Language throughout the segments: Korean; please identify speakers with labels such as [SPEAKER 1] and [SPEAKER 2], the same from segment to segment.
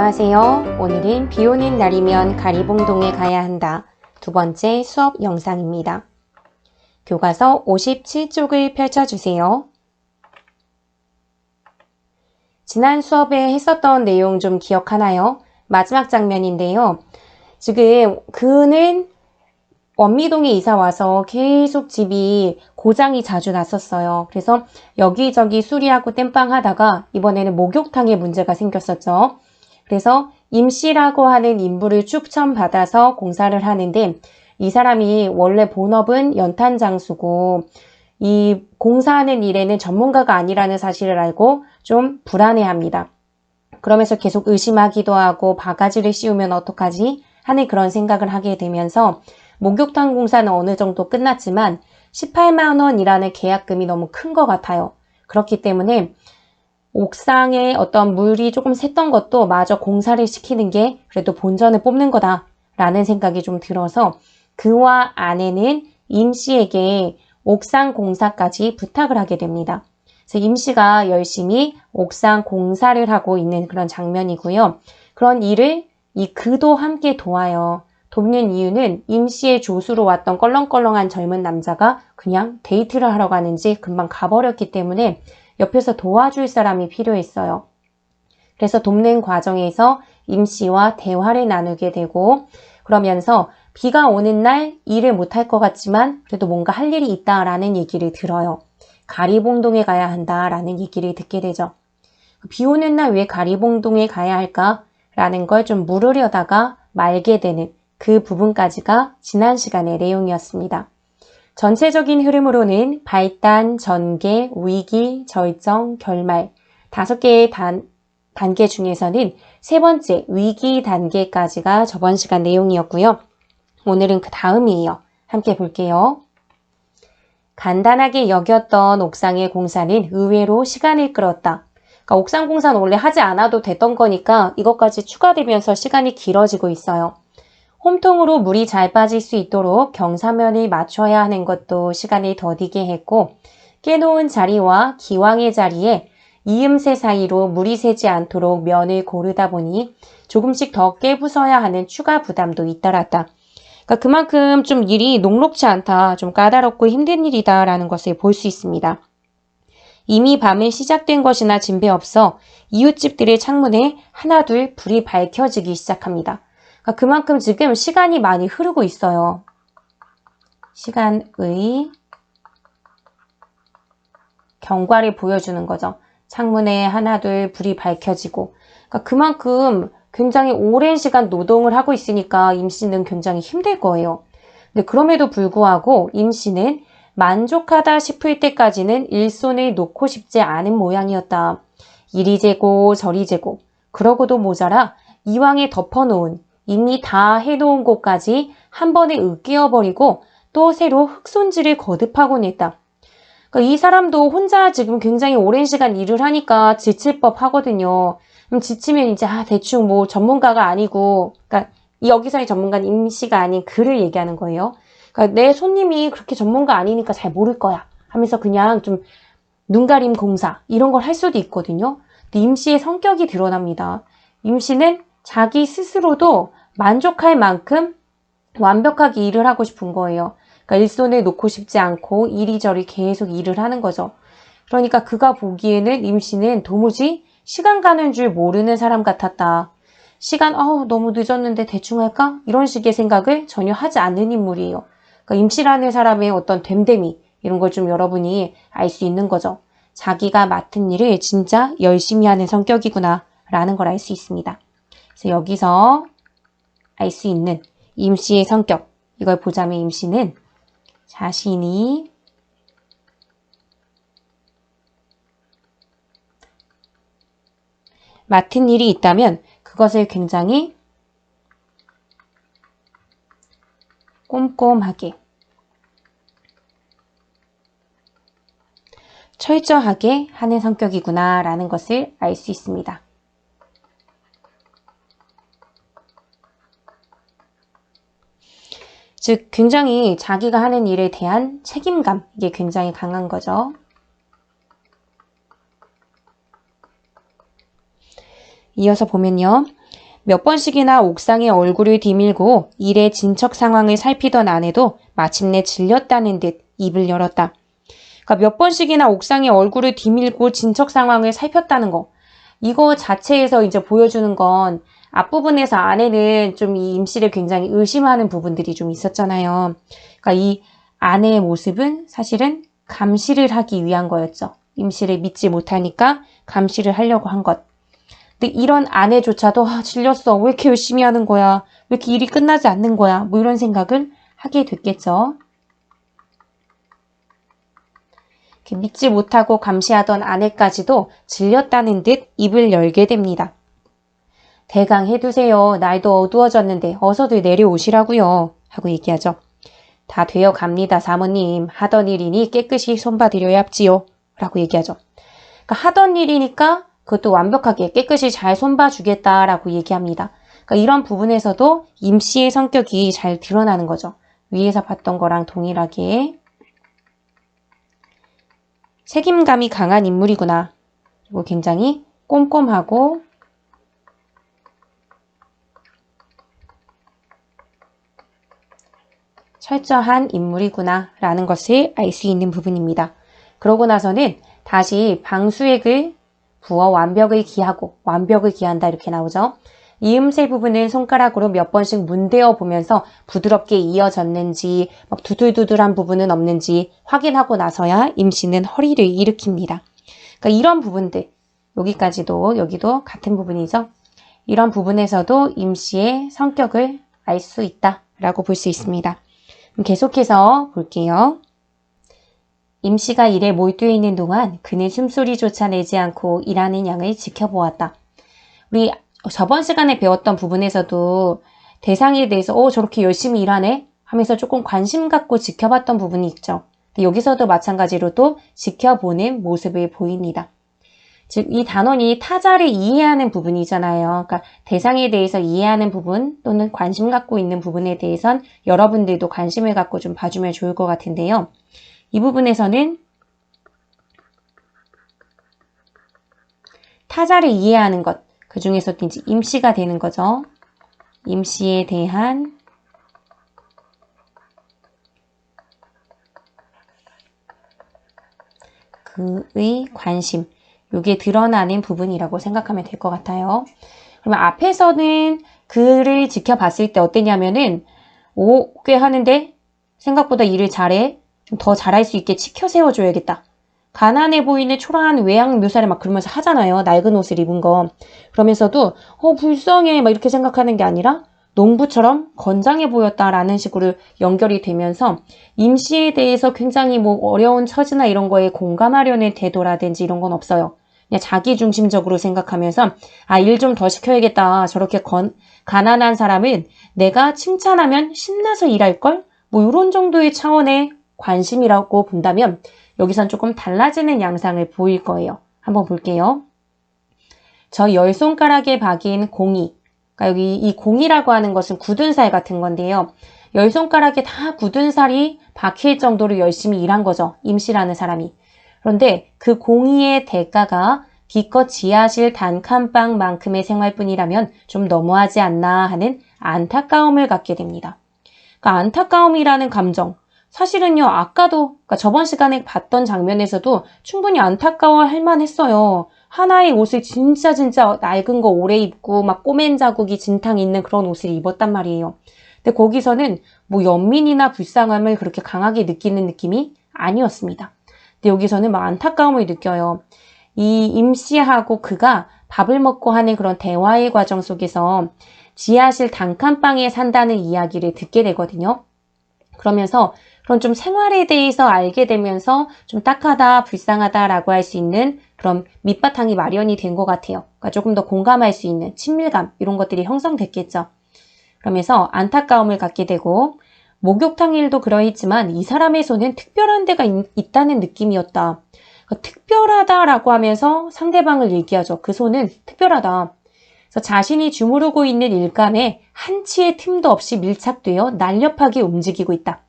[SPEAKER 1] 안녕하세요. 오늘은 비 오는 날이면 가리봉동에 가야 한다. 두 번째 수업 영상입니다. 교과서 57쪽을 펼쳐주세요. 지난 수업에 했었던 내용 좀 기억하나요? 마지막 장면인데요. 지금 그는 원미동에 이사 와서 계속 집이 고장이 자주 났었어요. 그래서 여기저기 수리하고 땜빵 하다가 이번에는 목욕탕에 문제가 생겼었죠. 그래서 임씨라고 하는 인부를 추천받아서 공사를 하는데 이 사람이 원래 본업은 연탄장수고 이 공사하는 일에는 전문가가 아니라는 사실을 알고 좀 불안해합니다. 그러면서 계속 의심하기도 하고 바가지를 씌우면 어떡하지 하는 그런 생각을 하게 되면서 목욕탕 공사는 어느 정도 끝났지만 18만 원이라는 계약금이 너무 큰 것 같아요. 그렇기 때문에 옥상에 어떤 물이 조금 샜던 것도 마저 공사를 시키는 게 그래도 본전을 뽑는 거다라는 생각이 좀 들어서 그와 아내는 임씨에게 옥상 공사까지 부탁을 하게 됩니다. 그래서 임씨가 열심히 옥상 공사를 하고 있는 그런 장면이고요. 그런 일을 이 그도 함께 도와요. 돕는 이유는 임씨의 조수로 왔던 껄렁껄렁한 젊은 남자가 그냥 데이트를 하러 가는지 금방 가버렸기 때문에 옆에서 도와줄 사람이 필요했어요. 그래서 돕는 과정에서 임씨와 대화를 나누게 되고 그러면서 비가 오는 날 일을 못할 것 같지만 그래도 뭔가 할 일이 있다라는 얘기를 들어요. 가리봉동에 가야 한다라는 얘기를 듣게 되죠. 비 오는 날 왜 가리봉동에 가야 할까라는 걸 좀 물으려다가 말게 되는 그 부분까지가 지난 시간의 내용이었습니다. 전체적인 흐름으로는 발단, 전개, 위기, 절정, 결말 5개의 단계 중에서는 세 번째 위기 단계까지가 저번 시간 내용이었고요. 오늘은 그 다음이에요. 함께 볼게요. 간단하게 여겼던 옥상의 공사는 의외로 시간을 끌었다. 그러니까 옥상 공사는 원래 하지 않아도 됐던 거니까 이것까지 추가되면서 시간이 길어지고 있어요. 홈통으로 물이 잘 빠질 수 있도록 경사면을 맞춰야 하는 것도 시간을 더디게 했고 깨놓은 자리와 기왕의 자리에 이음새 사이로 물이 새지 않도록 면을 고르다 보니 조금씩 더 깨부숴야 하는 추가 부담도 잇따랐다. 그러니까 그만큼 좀 일이 녹록지 않다, 좀 까다롭고 힘든 일이다라는 것을 볼 수 있습니다. 이미 밤에 시작된 것이나 진배 없어 이웃집들의 창문에 하나둘 불이 밝혀지기 시작합니다. 그만큼 지금 시간이 많이 흐르고 있어요. 시간의 경과를 보여주는 거죠. 창문에 하나둘 불이 밝혀지고 그만큼 굉장히 오랜 시간 노동을 하고 있으니까 임씨는 굉장히 힘들 거예요. 근데 그럼에도 불구하고 임씨는 만족하다 싶을 때까지는 일손을 놓고 싶지 않은 모양이었다. 이리 재고 저리 재고 그러고도 모자라 이왕에 덮어놓은 이미 다 해놓은 곳까지 한 번에 으깨어버리고 또 새로 흙손질을 거듭하곤 했다. 그러니까 이 사람도 혼자 지금 굉장히 오랜 시간 일을 하니까 지칠 법 하거든요. 그럼 지치면 이제 대충 뭐 전문가가 아니고 그러니까 여기서의 전문가는 임씨가 아닌 그를 얘기하는 거예요. 그러니까 내 손님이 그렇게 전문가 아니니까 잘 모를 거야 하면서 그냥 좀 눈가림 공사 이런 걸 할 수도 있거든요. 근데 임씨의 성격이 드러납니다. 임씨는 자기 스스로도 만족할 만큼 완벽하게 일을 하고 싶은 거예요. 그러니까 일손에 놓고 싶지 않고 이리저리 계속 일을 하는 거죠. 그러니까 그가 보기에는 임씨는 도무지 시간 가는 줄 모르는 사람 같았다. 시간 너무 늦었는데 대충 할까? 이런 식의 생각을 전혀 하지 않는 인물이에요. 그러니까 임씨라는 사람의 어떤 됨됨이 이런 걸 좀 여러분이 알 수 있는 거죠. 자기가 맡은 일을 진짜 열심히 하는 성격이구나 라는 걸 알 수 있습니다. 그래서 여기서 알 수 있는 임씨의 성격 이걸 보자면 임씨는 자신이 맡은 일이 있다면 그것을 굉장히 꼼꼼하게 철저하게 하는 성격이구나 라는 것을 알 수 있습니다. 즉 굉장히 자기가 하는 일에 대한 책임감 이게 굉장히 강한 거죠. 이어서 보면요. 몇 번씩이나 옥상에 얼굴을 디밀고 일의 진척 상황을 살피던 아내도 마침내 질렸다는 듯 입을 열었다. 그러니까 몇 번씩이나 옥상에 얼굴을 디밀고 진척 상황을 살폈다는 거. 이거 자체에서 이제 보여주는 건 앞부분에서 아내는 좀 이 임씨를 굉장히 의심하는 부분들이 좀 있었잖아요. 그러니까 이 아내의 모습은 사실은 감시를 하기 위한 거였죠. 임씨를 믿지 못하니까 감시를 하려고 한 것. 근데 이런 아내조차도 질렸어. 왜 이렇게 열심히 하는 거야? 왜 이렇게 일이 끝나지 않는 거야? 뭐 이런 생각을 하게 됐겠죠. 이렇게 믿지 못하고 감시하던 아내까지도 질렸다는 듯 입을 열게 됩니다. 대강 해두세요. 날도 어두워졌는데 어서들 내려오시라고요. 하고 얘기하죠. 다 되어 갑니다, 사모님. 하던 일이니 깨끗이 손봐드려야 합지요. 라고 얘기하죠. 그러니까 하던 일이니까 그것도 완벽하게 깨끗이 잘 손봐주겠다라고 얘기합니다. 그러니까 이런 부분에서도 임씨의 성격이 잘 드러나는 거죠. 위에서 봤던 거랑 동일하게. 책임감이 강한 인물이구나. 그리고 굉장히 꼼꼼하고 철저한 인물이구나 라는 것을 알 수 있는 부분입니다. 그러고 나서는 다시 방수액을 부어 완벽을 기하고 완벽을 기한다 이렇게 나오죠. 이음새 부분은 손가락으로 몇 번씩 문대어 보면서 부드럽게 이어졌는지 막 두들두들한 부분은 없는지 확인하고 나서야 임씨는 허리를 일으킵니다. 그러니까 이런 부분들 여기까지도 여기도 같은 부분이죠. 이런 부분에서도 임씨의 성격을 알 수 있다라고 볼 수 있습니다. 계속해서 볼게요. 임씨가 일에 몰두해 있는 동안 그는 숨소리조차 내지 않고 일하는 양을 지켜보았다. 우리 저번 시간에 배웠던 부분에서도 대상에 대해서 저렇게 열심히 일하네 하면서 조금 관심 갖고 지켜봤던 부분이 있죠. 여기서도 마찬가지로 또 지켜보는 모습을 보입니다. 즉, 이 단원이 타자를 이해하는 부분이잖아요. 그러니까 대상에 대해서 이해하는 부분 또는 관심 갖고 있는 부분에 대해선 여러분들도 관심을 갖고 좀 봐주면 좋을 것 같은데요. 이 부분에서는 타자를 이해하는 것, 그 중에서도 이제 임씨가 되는 거죠. 임씨에 대한 그의 관심, 이게 드러나는 부분이라고 생각하면 될 것 같아요. 그러면 앞에서는 그를 지켜봤을 때 어땠냐면은 꽤 하는데 생각보다 일을 잘해. 좀 더 잘할 수 있게 치켜 세워줘야겠다. 가난해 보이는 초라한 외양 묘사를 막 그러면서 하잖아요. 낡은 옷을 입은 거. 그러면서도 불쌍해 막 이렇게 생각하는 게 아니라 농부처럼 건장해 보였다라는 식으로 연결이 되면서 임씨에 대해서 굉장히 뭐 어려운 처지나 이런 거에 공감하려는 태도라든지 이런 건 없어요. 그냥 자기 중심적으로 생각하면서 일 좀 더 시켜야겠다. 저렇게 가난한 사람은 내가 칭찬하면 신나서 일할걸? 뭐 이런 정도의 차원의 관심이라고 본다면 여기선 조금 달라지는 양상을 보일 거예요. 한번 볼게요. 저 10손가락에 박인 공이, 그러니까 여기 이 공이라고 하는 것은 굳은 살 같은 건데요. 10손가락에 다 굳은 살이 박힐 정도로 열심히 일한 거죠. 임씨라는 사람이. 그런데 그 공의의 대가가 기껏 지하실 단칸방만큼의 생활뿐이라면 좀 너무하지 않나 하는 안타까움을 갖게 됩니다. 그러니까 안타까움이라는 감정, 사실은요, 아까도, 그러니까 저번 시간에 봤던 장면에서도 충분히 안타까워할 만했어요. 하나의 옷을 진짜 낡은 거 오래 입고 막 꼬맨 자국이 진탕 있는 그런 옷을 입었단 말이에요. 근데 거기서는 뭐 연민이나 불쌍함을 그렇게 강하게 느끼는 느낌이 아니었습니다. 근데 여기서는 막 안타까움을 느껴요. 이 임씨하고 그가 밥을 먹고 하는 그런 대화의 과정 속에서 지하실 단칸방에 산다는 이야기를 듣게 되거든요. 그러면서 그런 좀 생활에 대해서 알게 되면서 좀 딱하다, 불쌍하다라고 할 수 있는 그런 밑바탕이 마련이 된 것 같아요. 그러니까 조금 더 공감할 수 있는 친밀감 이런 것들이 형성됐겠죠. 그러면서 안타까움을 갖게 되고 목욕탕 일도 그러했지만 이 사람의 손은 특별한 데가 있다는 느낌이었다. 그러니까 특별하다라고 하면서 상대방을 얘기하죠. 그 손은 특별하다. 그래서 자신이 주무르고 있는 일감에 한치의 틈도 없이 밀착되어 날렵하게 움직이고 있다.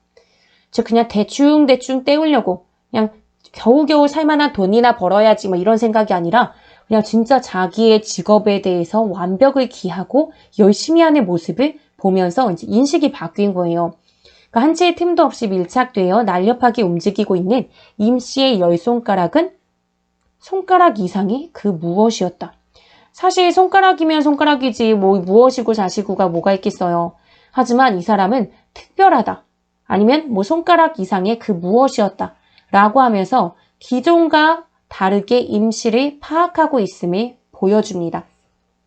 [SPEAKER 1] 즉 그냥 대충 때우려고 그냥 겨우겨우 살만한 돈이나 벌어야지 뭐 이런 생각이 아니라 그냥 진짜 자기의 직업에 대해서 완벽을 기하고 열심히 하는 모습을 보면서 이제 인식이 바뀐 거예요. 그러니까 한치의 틈도 없이 밀착되어 날렵하게 움직이고 있는 임 씨의 열 손가락은 손가락 이상의 그 무엇이었다. 사실 손가락이면 손가락이지 뭐 무엇이고 자시고가 뭐가 있겠어요. 하지만 이 사람은 특별하다. 아니면 뭐 손가락 이상의 그 무엇이었다. 라고 하면서 기존과 다르게 임시를 파악하고 있음을 보여줍니다.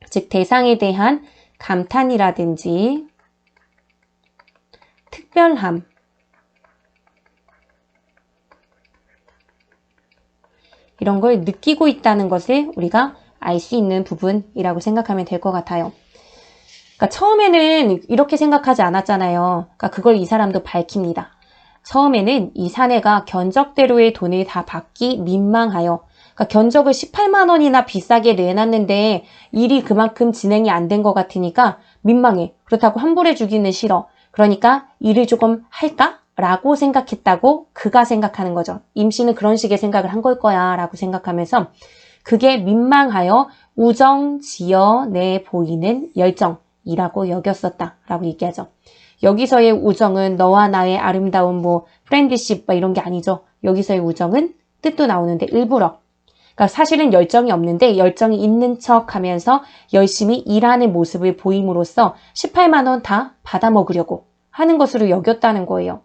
[SPEAKER 1] 즉 대상에 대한 감탄이라든지 특별함, 이런 걸 느끼고 있다는 것을 우리가 알 수 있는 부분이라고 생각하면 될 것 같아요. 그러니까 처음에는 이렇게 생각하지 않았잖아요. 그러니까 그걸 이 사람도 밝힙니다. 처음에는 이 사내가 견적대로의 돈을 다 받기 민망하여, 그러니까 견적을 18만 원이나 비싸게 내놨는데 일이 그만큼 진행이 안 된 것 같으니까 민망해. 그렇다고 환불해 주기는 싫어. 그러니까 일을 조금 할까? 라고 생각했다고 그가 생각하는 거죠. 임 씨는 그런 식의 생각을 한 걸 거야 라고 생각하면서 그게 민망하여 우정지연해 보이는 열정이라고 여겼었다 라고 얘기하죠. 여기서의 우정은 너와 나의 아름다운 뭐 프렌드십 이런 게 아니죠. 여기서의 우정은 뜻도 나오는데 일부러. 그러니까 사실은 열정이 없는데 열정이 있는 척 하면서 열심히 일하는 모습을 보임으로써 18만 원 다 받아먹으려고 하는 것으로 여겼다는 거예요.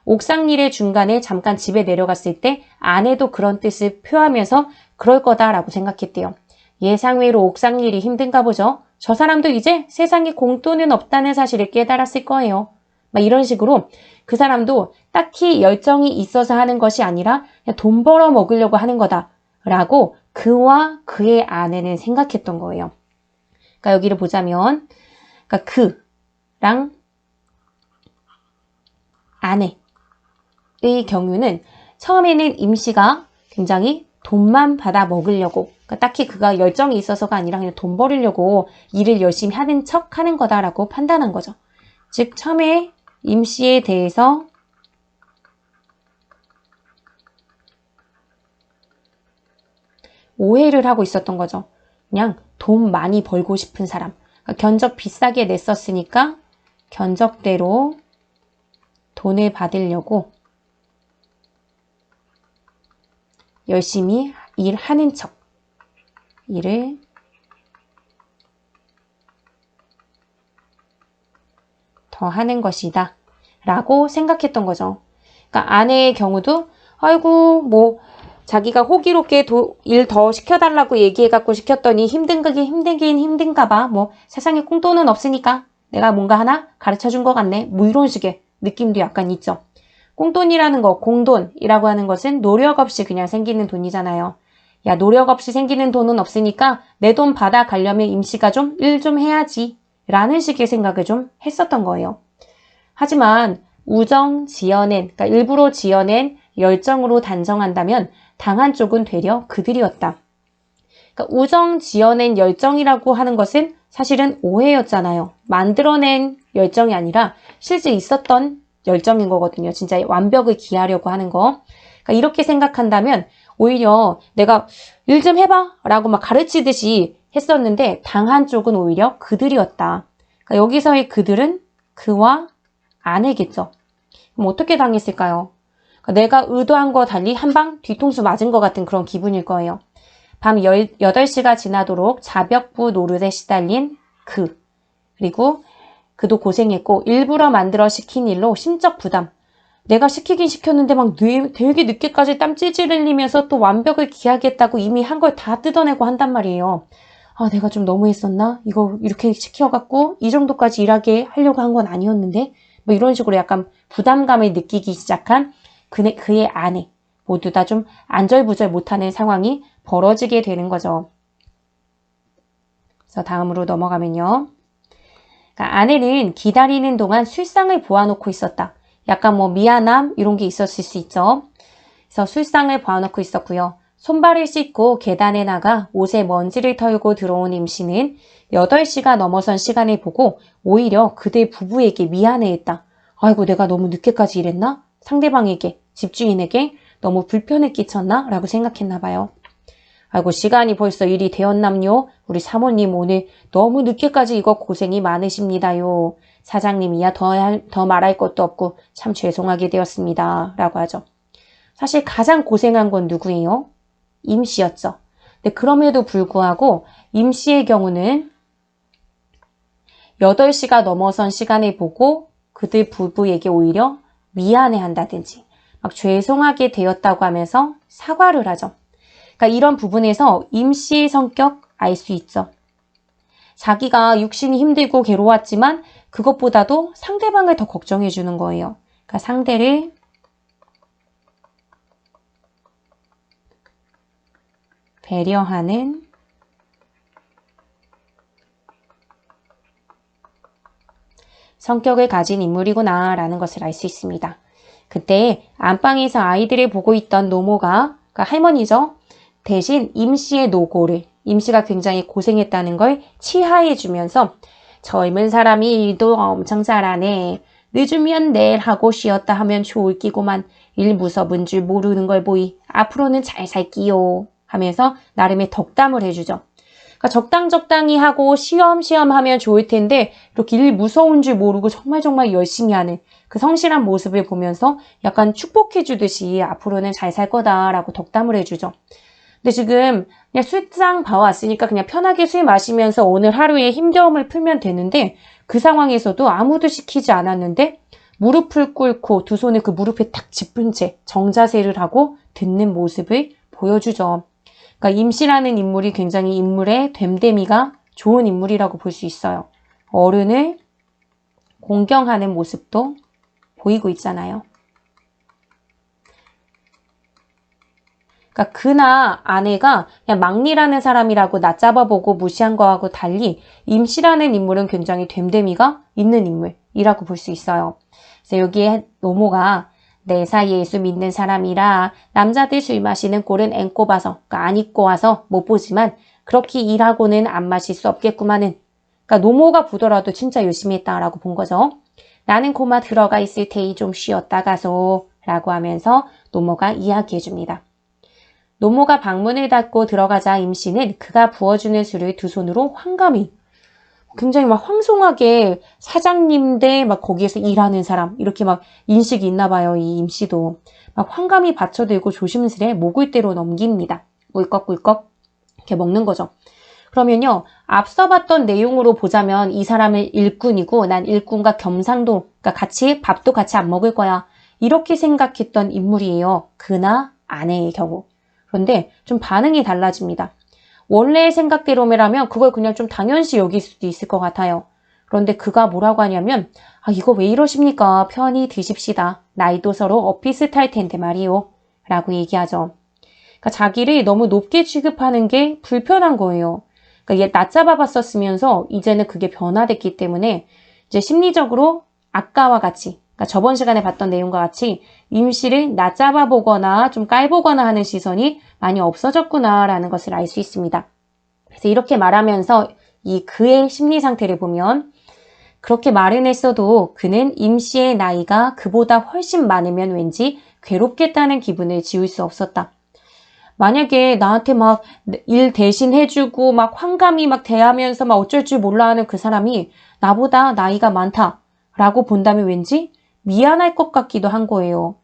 [SPEAKER 1] 옥상 일의 중간에 잠깐 집에 내려갔을 때 아내도 그런 뜻을 표하면서 그럴 거다라고 생각했대요. 예상외로 옥상 일이 힘든가 보죠. 저 사람도 이제 세상에 공돈은 없다는 사실을 깨달았을 거예요. 막 이런 식으로 그 사람도 딱히 열정이 있어서 하는 것이 아니라 그냥 돈 벌어 먹으려고 하는 거다라고 그와 그의 아내는 생각했던 거예요. 그러니까 여기를 보자면 그러니까 그랑 아내의 경우는 처음에는 임 씨가 굉장히 돈만 받아 먹으려고, 그러니까 딱히 그가 열정이 있어서가 아니라 그냥 돈 벌으려고 일을 열심히 하는 척 하는 거다라고 판단한 거죠. 즉 처음에 임 씨에 대해서 오해를 하고 있었던 거죠. 그냥 돈 많이 벌고 싶은 사람. 그러니까 견적 비싸게 냈었으니까 견적대로 돈을 받으려고 열심히 일하는 척, 일을 더 하는 것이다 라고 생각했던 거죠. 그러니까 아내의 경우도 아이고 뭐 자기가 호기롭게 일 더 시켜달라고 얘기해갖고 시켰더니 힘들긴 힘든가 봐. 뭐 세상에 꽁돈은 없으니까 내가 뭔가 하나 가르쳐준 것 같네. 뭐 이런 식의 느낌도 약간 있죠. 꽁돈이라는 거, 공돈이라고 하는 것은 노력 없이 그냥 생기는 돈이잖아요. 야, 노력 없이 생기는 돈은 없으니까 내 돈 받아가려면 임씨가 좀 일 좀 해야지 라는 식의 생각을 좀 했었던 거예요. 하지만 우정 지어낸, 그러니까 일부러 지어낸 열정으로 단정한다면 당한 쪽은 되려 그들이었다. 그러니까 우정 지어낸 열정이라고 하는 것은 사실은 오해였잖아요. 만들어낸 열정이 아니라 실제 있었던 열정인 거거든요. 진짜 완벽을 기하려고 하는 거. 그러니까 이렇게 생각한다면 오히려 내가 일 좀 해봐 라고 막 가르치듯이 했었는데 당한 쪽은 오히려 그들이었다. 그러니까 여기서의 그들은 그와 아내겠죠. 그럼 어떻게 당했을까요? 그러니까 내가 의도한 거 달리 한 방 뒤통수 맞은 것 같은 그런 기분일 거예요. 밤 8시가 지나도록 자벽부 노릇에 시달린 그리고 그도 고생했고 일부러 만들어 시킨 일로 심적 부담. 내가 시키긴 시켰는데 막 되게 늦게까지 땀 찔찔 흘리면서 또 완벽을 기하겠다고 이미 한 걸 다 뜯어내고 한단 말이에요. 아, 내가 좀 너무했었나? 이거 이렇게 시켜갖고 이 정도까지 일하게 하려고 한 건 아니었는데? 뭐 이런 식으로 약간 부담감을 느끼기 시작한 그의 아내. 모두 다 좀 안절부절 못하는 상황이 벌어지게 되는 거죠. 그래서 다음으로 넘어가면요. 그러니까 아내는 기다리는 동안 술상을 보아놓고 있었다. 약간 뭐 미안함 이런 게 있었을 수 있죠. 그래서 술상을 보아놓고 있었고요. 손발을 씻고 계단에 나가 옷에 먼지를 털고 들어온 임씨는 8시가 넘어선 시간을 보고 오히려 그들 부부에게 미안해했다. 아이고 내가 너무 늦게까지 일했나? 상대방에게, 집주인에게 너무 불편을 끼쳤나? 라고 생각했나 봐요. 아이고 시간이 벌써 일이 되었남요. 우리 사모님 오늘 너무 늦게까지 이거 고생이 많으십니다요. 사장님이야 더 말할 것도 없고 참 죄송하게 되었습니다. 라고 하죠. 사실 가장 고생한 건 누구예요? 임씨였죠. 근데 그럼에도 불구하고 임씨의 경우는 8시가 넘어선 시간을 보고 그들 부부에게 오히려 미안해한다든지 막 죄송하게 되었다고 하면서 사과를 하죠. 그러니까 이런 부분에서 임씨의 성격 알 수 있죠. 자기가 육신이 힘들고 괴로웠지만 그것보다도 상대방을 더 걱정해 주는 거예요. 그러니까 상대를 배려하는 성격을 가진 인물이구나 라는 것을 알 수 있습니다. 그때 안방에서 아이들을 보고 있던 노모가, 그러니까 할머니죠. 대신 임씨의 노고를, 임씨가 굉장히 고생했다는 걸 치하해 주면서 젊은 사람이 일도 엄청 잘하네. 늦으면 내일 하고 쉬었다 하면 좋을 끼고만 일 무섭은 줄 모르는 걸 보이. 앞으로는 잘 살기요. 하면서 나름의 덕담을 해주죠. 그러니까 적당히 하고 쉬엄쉬엄 하면 좋을 텐데 이렇게 일 무서운 줄 모르고 정말 열심히 하는 그 성실한 모습을 보면서 약간 축복해 주듯이 앞으로는 잘 살 거다라고 덕담을 해주죠. 근데 지금 그냥 술상 봐왔으니까 그냥 편하게 술 마시면서 오늘 하루의 힘겨움을 풀면 되는데 그 상황에서도 아무도 시키지 않았는데 무릎을 꿇고 두 손을 그 무릎에 탁 짚은 채 정자세를 하고 듣는 모습을 보여주죠. 그러니까 임씨라는 인물이 굉장히 인물의 됨됨이가 좋은 인물이라고 볼 수 있어요. 어른을 공경하는 모습도 보이고 있잖아요. 그러니까 그나 아내가 그냥 막리라는 사람이라고 낮잡아보고 무시한 거하고 달리 임씨라는 인물은 굉장히 됨됨이가 있는 인물이라고 볼 수 있어요. 그래서 여기에 노모가 내 사이에 예수 믿는 사람이라 남자들 술 마시는 꼴은 앵꼬 봐서 그러니까 안 입고 와서 못 보지만 그렇게 일하고는 안 마실 수 없겠구만은. 그러니까 노모가 보더라도 진짜 열심히 했다라고 본 거죠. 나는 고마 들어가 있을 테이 좀 쉬었다 가소 라고 하면서 노모가 이야기해 줍니다. 노모가 방문을 닫고 들어가자 임씨는 그가 부어주는 술을 두 손으로 황감히 굉장히 막 황송하게 사장님 대 막 거기에서 일하는 사람 이렇게 막 인식이 있나 봐요. 이 임씨도 막 황감히 받쳐들고 조심스레 목을대로 넘깁니다. 꿀꺽꿀꺽 이렇게 먹는 거죠. 그러면요. 앞서 봤던 내용으로 보자면 이 사람은 일꾼이고 난 일꾼과 겸상도 그러니까 같이 밥도 같이 안 먹을 거야. 이렇게 생각했던 인물이에요. 그나 아내의 경우. 그런데 좀 반응이 달라집니다. 원래의 생각대로라면 그걸 그냥 좀 당연시 여길 수도 있을 것 같아요. 그런데 그가 뭐라고 하냐면 이거 왜 이러십니까? 편히 드십시다. 나이도 서로 엇비슷할 텐데 말이요. 라고 얘기하죠. 그러니까 자기를 너무 높게 취급하는 게 불편한 거예요. 그러니까 얘 낮잡아봤었으면서 이제는 그게 변화됐기 때문에 이제 심리적으로 아까와 같이 그러니까 저번 시간에 봤던 내용과 같이 임씨를 낮잡아보거나 좀 깔보거나 하는 시선이 많이 없어졌구나라는 것을 알 수 있습니다. 그래서 이렇게 말하면서 이 그의 심리 상태를 보면 그렇게 말은 했어도 그는 임씨의 나이가 그보다 훨씬 많으면 왠지 괴롭겠다는 기분을 지울 수 없었다. 만약에 나한테 막 일 대신 해주고 막 환감히 막 대하면서 막 어쩔 줄 몰라 하는 그 사람이 나보다 나이가 많다라고 본다면 왠지 미안할 것 같기도 한 거예요.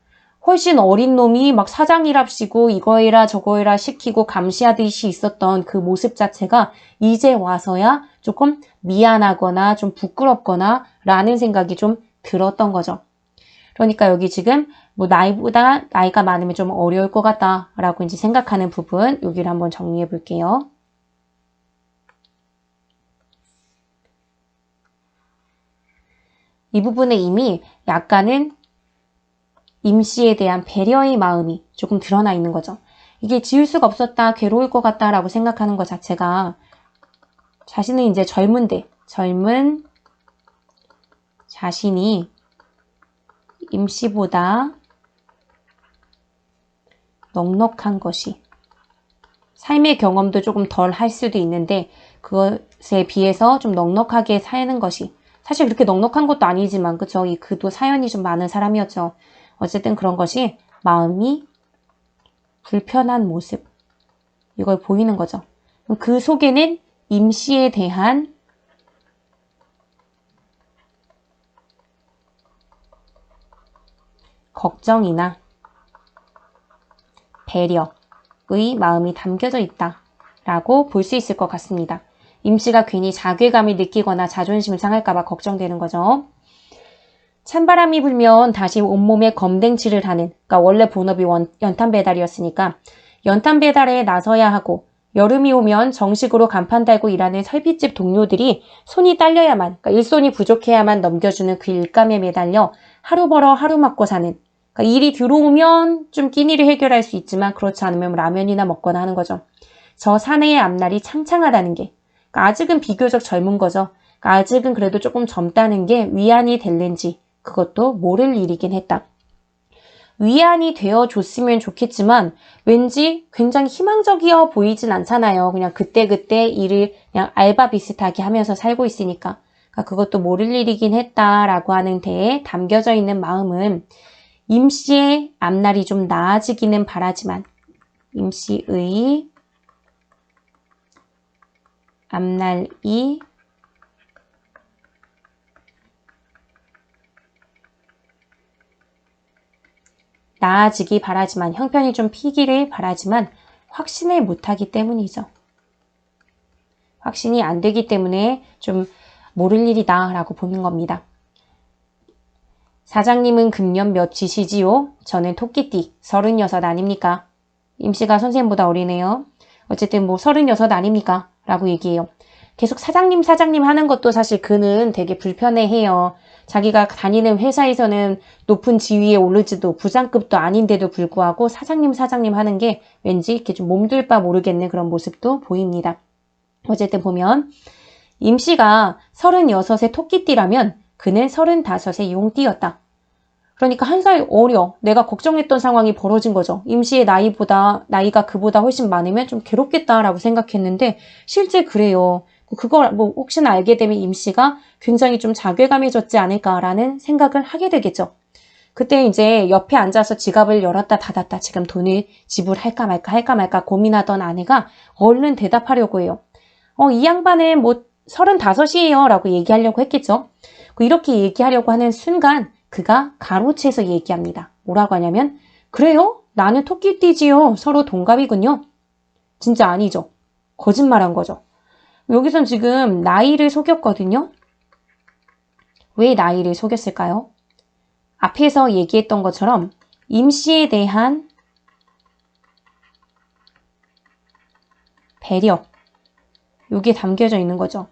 [SPEAKER 1] 훨씬 어린 놈이 막 사장이랍시고 이거 해라 저거 해라 시키고 감시하듯이 있었던 그 모습 자체가 이제 와서야 조금 미안하거나 좀 부끄럽거나 라는 생각이 좀 들었던 거죠. 그러니까 여기 지금 뭐 나이보다 나이가 많으면 좀 어려울 것 같다라고 이제 생각하는 부분 여기를 한번 정리해 볼게요. 이 부분에 이미 약간은 임씨에 대한 배려의 마음이 조금 드러나 있는 거죠. 이게 지울 수가 없었다, 괴로울 것 같다라고 생각하는 것 자체가 자신은 이제 젊은 자신이 임씨보다 넉넉한 것이 삶의 경험도 조금 덜 할 수도 있는데 그것에 비해서 좀 넉넉하게 사는 것이 사실 그렇게 넉넉한 것도 아니지만 그쵸? 그도 사연이 좀 많은 사람이었죠. 어쨌든 그런 것이 마음이 불편한 모습 이걸 보이는 거죠. 그 속에는 임씨에 대한 걱정이나 배려의 마음이 담겨져 있다라고 볼 수 있을 것 같습니다. 임씨가 괜히 자괴감을 느끼거나 자존심을 상할까봐 걱정되는 거죠. 찬바람이 불면 다시 온몸에 검댕치를 하는, 그러니까 원래 본업이 연탄 배달이었으니까 연탄 배달에 나서야 하고, 여름이 오면 정식으로 간판 달고 일하는 설비집 동료들이 손이 딸려야만, 그러니까 일손이 부족해야만 넘겨주는 그 일감에 매달려 하루 벌어 하루 먹고 사는, 그러니까 일이 들어오면 좀 끼니를 해결할 수 있지만 그렇지 않으면 라면이나 먹거나 하는 거죠. 저 사내의 앞날이 창창하다는 게, 그러니까 아직은 비교적 젊은 거죠. 그러니까 아직은 그래도 조금 젊다는 게 위안이 될는지 그것도 모를 일이긴 했다. 위안이 되어줬으면 좋겠지만 왠지 굉장히 희망적이어 보이진 않잖아요. 그냥 그때그때 일을 그냥 알바 비슷하게 하면서 살고 있으니까. 그러니까 그것도 모를 일이긴 했다라고 하는 데에 담겨져 있는 마음은 임씨의 앞날이 좀 나아지기는 바라지만 임씨의 앞날이 나아지기 바라지만, 형편이 좀 피기를 바라지만 확신을 못하기 때문이죠. 확신이 안 되기 때문에 좀 모를 일이다 라고 보는 겁니다. 사장님은 금년 몇이시지요? 저는 토끼띠 36 아닙니까? 임씨가 선생님보다 어리네요. 어쨌든 뭐 36 아닙니까? 라고 얘기해요. 계속 사장님 하는 것도 사실 그는 되게 불편해해요. 자기가 다니는 회사에서는 높은 지위에 오르지도 부장급도 아닌데도 불구하고 사장님 하는 게 왠지 이렇게 좀 몸둘 바 모르겠는 그런 모습도 보입니다. 어쨌든 보면 임씨가 36의 토끼띠라면 그는 35의 용띠였다. 그러니까 한 살 어려. 내가 걱정했던 상황이 벌어진 거죠. 임씨의 나이가 그보다 훨씬 많으면 좀 괴롭겠다라고 생각했는데 실제 그래요. 그걸 뭐 혹시나 알게 되면 임씨가 굉장히 좀 자괴감해졌지 않을까라는 생각을 하게 되겠죠. 그때 이제 옆에 앉아서 지갑을 열었다 닫았다 지금 돈을 지불할까 말까 고민하던 아내가 얼른 대답하려고 해요. 이 양반은 뭐 35이에요 라고 얘기하려고 했겠죠. 이렇게 얘기하려고 하는 순간 그가 가로채서 얘기합니다. 뭐라고 하냐면 그래요? 나는 토끼띠지요. 서로 동갑이군요. 진짜 아니죠. 거짓말한 거죠. 여기선 지금 나이를 속였거든요. 왜 나이를 속였을까요? 앞에서 얘기했던 것처럼 임씨에 대한 배려, 이게 담겨져 있는 거죠.